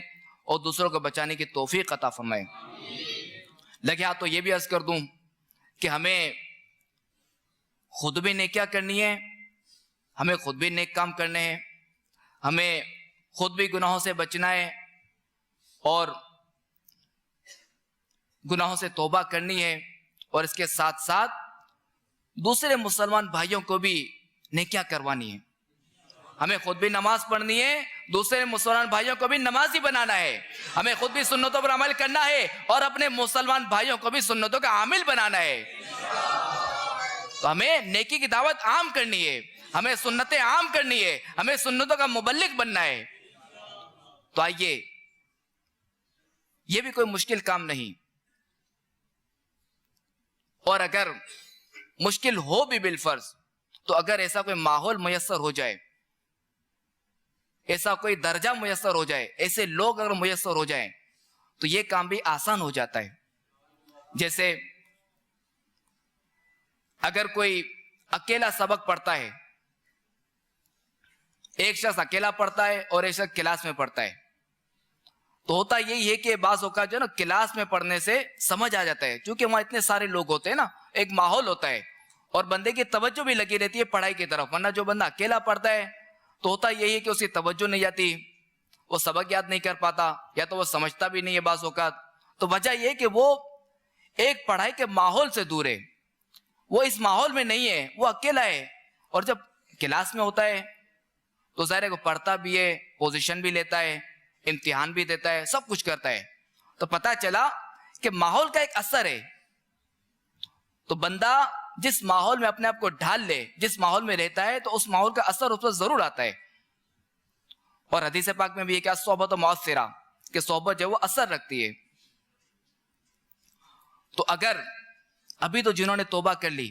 اور دوسروں کو بچانے کی توفیق عطا فرمائے۔ لگے ہاتھ تو یہ بھی عرض کر دوں کہ ہمیں خود بھی نیکیاں کرنی ہے، ہمیں خود بھی نیک کام کرنے ہیں، ہمیں خود بھی گناہوں سے بچنا ہے، اور گناہوں سے توبہ کرنی ہے، اور اس کے ساتھ ساتھ دوسرے مسلمان بھائیوں کو بھی نیکیاں کروانی ہے۔ ہمیں خود بھی نماز پڑھنی ہے، دوسرے مسلمان بھائیوں کو بھی نمازی بنانا ہے، ہمیں خود بھی سنتوں پر عمل کرنا ہے، اور اپنے مسلمان بھائیوں کو بھی سنتوں کا عامل بنانا ہے۔ تو ہمیں نیکی کی دعوت عام کرنی ہے، ہمیں سنتیں عام کرنی ہے، ہمیں سنتوں کا مبلغ بننا ہے۔ تو آئیے، یہ بھی کوئی مشکل کام نہیں، اور اگر مشکل ہو بھی بالفرض تو اگر ایسا کوئی ماحول میسر ہو جائے، ایسا کوئی درجہ میسر ہو جائے، ایسے لوگ اگر میسر ہو جائیں تو یہ کام بھی آسان ہو جاتا ہے۔ جیسے اگر کوئی اکیلا سبق پڑھتا ہے، ایک شخص اکیلا پڑھتا ہے اور ایک شخص کلاس میں پڑھتا ہے، تو ہوتا یہی ہے کہ بعض اوقات جو ہے نا کلاس میں پڑھنے سے سمجھ آ جاتا ہے، کیونکہ وہاں اتنے سارے لوگ ہوتے ہیں نا، ایک ماحول ہوتا ہے، اور بندے کی توجہ بھی لگی رہتی ہے پڑھائی کی طرف۔ ورنہ جو بندہ اکیلا پڑھتا ہے تو ہوتا یہی ہے کہ اس کی توجہ نہیں جاتی، وہ سبق یاد نہیں کر پاتا، یا تو وہ سمجھتا بھی نہیں ہے بعض اوقات۔ تو وجہ یہ کہ وہ ایک پڑھائی کے ماحول سے دور ہے، وہ اس ماحول میں نہیں ہے، وہ اکیلا ہے۔ اور جب کلاس میں ہوتا ہے تو ظاہر ہے وہ پڑھتا بھی ہے، پوزیشن بھی لیتا ہے، امتحان بھی دیتا ہے، سب کچھ کرتا ہے۔ تو پتہ چلا کہ ماحول کا ایک اثر ہے، تو بندہ جس ماحول میں اپنے آپ کو ڈھال لے، جس ماحول میں رہتا ہے تو اس ماحول کا اثر اس پر ضرور آتا ہے. اور حدیث پاک میں بھی یہ کیا صحبت و مؤثرہ، کہ صحبت جو ہے وہ اثر رکھتی ہے. تو اگر ابھی تو جنہوں نے توبہ کر لی،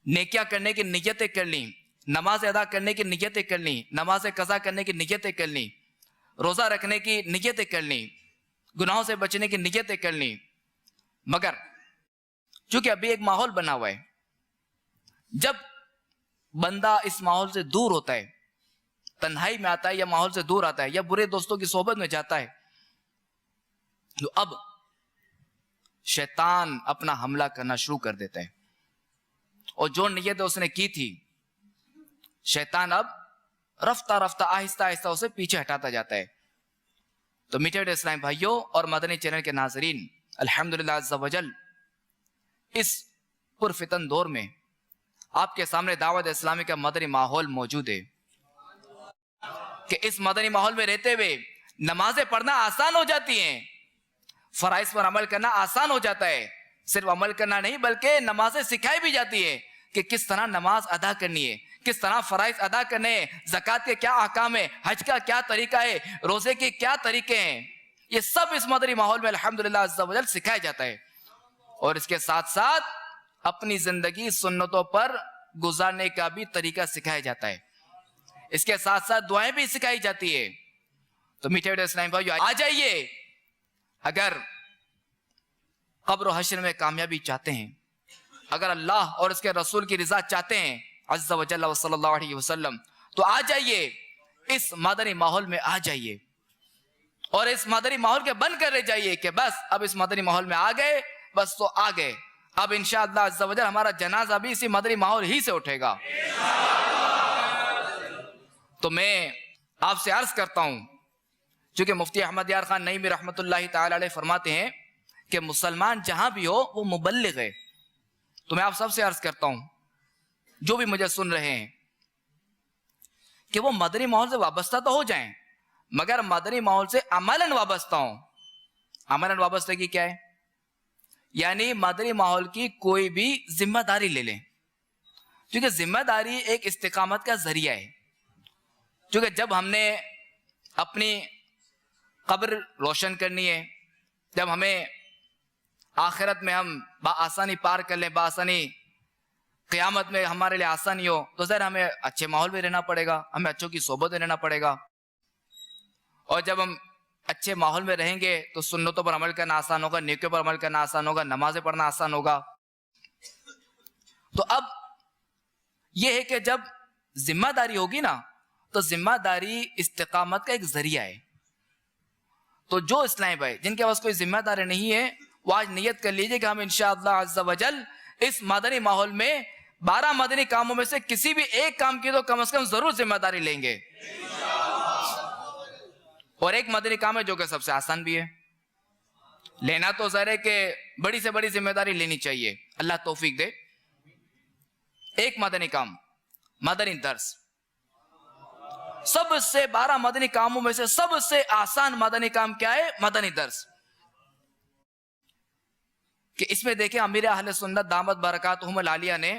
نیکیاں کرنے کی نیتیں کر لیں، نماز ادا کرنے کی نیتیں کر لیں، نماز قضا کرنے کی نیتیں کر لیں، روزہ رکھنے کی نیتیں کر لیں، گناہوں سے بچنے کی نیتیں کر لیں، مگر چونکہ ابھی ایک ماحول بنا ہوا ہے، جب بندہ اس ماحول سے دور ہوتا ہے، تنہائی میں آتا ہے یا ماحول سے دور آتا ہے یا برے دوستوں کی صحبت میں جاتا ہے، تو اب شیطان اپنا حملہ کرنا شروع کر دیتا ہے. اور جو نیت اس نے کی تھی، شیطان اب رفتہ رفتہ آہستہ آہستہ اسے پیچھے ہٹاتا جاتا ہے. تو میٹھے میٹھے اسلام بھائیوں اور مدنی چینل کے ناظرین، الحمدللہ عز و جل اس پرفتن دور میں آپ کے سامنے دعوت اسلامی کا مدنی ماحول موجود ہے کہ اس مدنی ماحول میں رہتے ہوئے نمازیں پڑھنا آسان ہو جاتی ہیں، فرائض پر عمل کرنا آسان ہو جاتا ہے. صرف عمل کرنا نہیں بلکہ نمازیں سکھائی بھی جاتی ہے کہ کس طرح نماز ادا کرنی ہے، کس طرح فرائض ادا کرنے ہیں، زکوٰۃ کے کیا احکام ہے، حج کا کیا طریقہ ہے، روزے کے کیا طریقے ہیں. یہ سب اس مدنی ماحول میں الحمدللہ عز و جل سکھایا جاتا ہے. اور اس کے ساتھ ساتھ اپنی زندگی سنتوں پر گزارنے کا بھی طریقہ سکھایا جاتا ہے. اس کے ساتھ ساتھ دعائیں بھی سکھائی جاتی ہے. تو میٹھے میٹھے اسلام بھائیو آ جائیے، اگر قبر و حشر میں کامیابی چاہتے ہیں، اگر اللہ اور اس کے رسول کی رضا چاہتے ہیں عز و جل و صلی اللہ علیہ وسلم، تو آ جائیے، اس مدنی ماحول میں آ جائیے اور اس مدنی ماحول کے بن کر رہ جائیے کہ بس اب اس مدنی ماحول میں آ گئے، بس تو آ گئے. اب انشاءاللہ عز و جل ہمارا جنازہ بھی اسی مدنی ماحول ہی سے اٹھے گا. تو میں آپ سے عرض کرتا ہوں، چونکہ مفتی احمد یار خان نعیمی رحمت اللہ تعالی علیہ فرماتے ہیں کہ مسلمان جہاں بھی ہو وہ مبلغ ہے. تو میں آپ سب سے عرض کرتا ہوں جو بھی مجھے سن رہے ہیں کہ وہ مدنی ماحول سے وابستہ تو ہو جائیں، مگر مدنی ماحول سے عملاً وابستہ ہوں. عملاً وابستگی کیا ہے؟ یعنی مدنی ماحول کی کوئی بھی ذمہ داری لے لیں، کیونکہ ذمہ داری ایک استقامت کا ذریعہ ہے. کیونکہ جب ہم نے اپنی قبر روشن کرنی ہے، جب ہمیں آخرت میں ہم بآسانی پار کر لیں، بآسانی قیامت میں ہمارے لیے آسانی ہو، تو ذرا ہمیں اچھے ماحول میں رہنا پڑے گا، ہمیں اچھوں کی صحبت میں رہنا پڑے گا. اور جب ہم اچھے ماحول میں رہیں گے تو سنتوں پر عمل کرنا آسان ہوگا، نیکیوں پر عمل کرنا آسان ہوگا، نمازیں پڑھنا آسان ہوگا. تو اب یہ ہے کہ جب ذمہ داری ہوگی نا، تو ذمہ داری استقامت کا ایک ذریعہ ہے. تو جو اسلامی بھائی جن کے پاس کوئی ذمہ داری نہیں ہے، وہ آج نیت کر لیجئے کہ ہم انشاءاللہ عز و جل اس مدنی ماحول میں 12 مدنی کاموں میں سے کسی بھی ایک کام کی تو کم از کم ضرور ذمہ داری لیں گے. اور ایک مدنی کام ہے جو کہ سب سے آسان بھی ہے لینا، تو ظاہر ہے کہ بڑی سے بڑی ذمہ داری لینی چاہیے، اللہ توفیق دے. ایک مدنی کام، مدنی درس. سب سے 12 مدنی کاموں میں سے سب سے آسان مدنی کام کیا ہے؟ مدنی درس. کہ اس میں دیکھیں امیر اہل سنت دامت برکاتہم العالیہ نے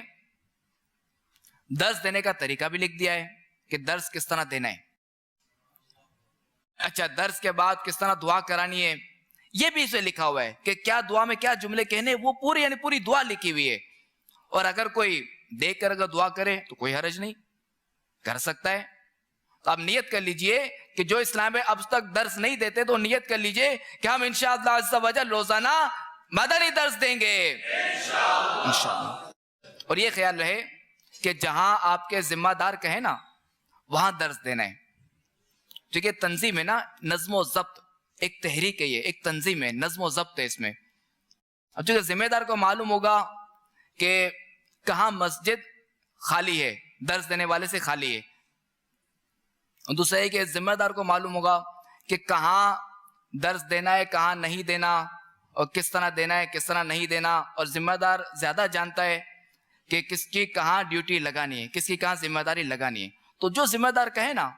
درس دینے کا طریقہ بھی لکھ دیا ہے کہ درس کس طرح دینا ہے. اچھا، درس کے بعد کس طرح دعا کرانی ہے یہ بھی اسے لکھا ہوا ہے کہ کیا دعا میں کیا جملے کہنے، وہ پوری یعنی پوری دعا لکھی ہوئی ہے. اور اگر کوئی دیکھ کر اگر دعا کرے تو کوئی حرج نہیں، کر سکتا ہے. تو آپ نیت کر لیجئے کہ جو اسلام میں اب تک درس نہیں دیتے تو نیت کر لیجئے کہ ہم انشاءاللہ عز و جل روزانہ مدنی درس دیں گے انشاءاللہ. اور یہ خیال رہے کہ جہاں آپ کے ذمہ دار کہیں نا وہاں درس دینا ہے. کیونکہ تنظیم ہے نا، نظم و ضبط ایک تحریک ہے، یہ ایک تنظیم ہے، نظم و ضبط ہے اس میں. اب چونکہ ذمہ دار کو معلوم ہوگا کہ کہاں مسجد خالی ہے، درس دینے والے سے خالی ہے. دوسرا ہے کہ ذمہ دار کو معلوم ہوگا کہ کہاں درس دینا ہے، کہاں نہیں دینا، اور کس طرح دینا ہے، کس طرح نہیں دینا. اور ذمہ دار زیادہ جانتا ہے کہ کس کی کہاں ڈیوٹی لگانی ہے، کس کی کہاں ذمہ داری لگانی ہے. تو جو ذمہ دار کہے نا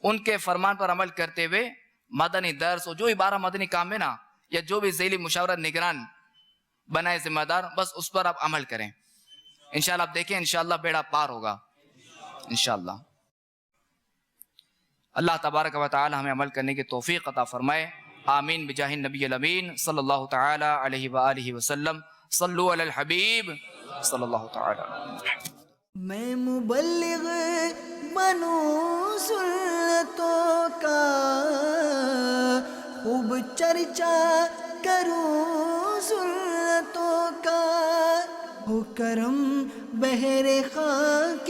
ان کے فرمان پر عمل کرتے ہوئے مدنی درس اور جو بھی 12 مدنی کام ہے نا، یا جو بھی ذیلی مشاورت نگران بنائے ذمہ دار، بس اس پر آپ عمل کریں، انشاءاللہ آپ دیکھیں انشاءاللہ بیڑا پار ہوگا انشاءاللہ۔ اللہ تبارک و تعالی ہمیں عمل کرنے کی توفیق عطا فرمائے، آمین بجاہ النبی الامین صلی اللہ تعالی علیہ وآلہ وسلم۔ صلو علی الحبیب صلی اللہ تعالی علیہ وسلم۔
میں مبلغ بنوں سنتوں کا، خوب چرچا کروں سنتوں کا، ہو کرم بہر خاک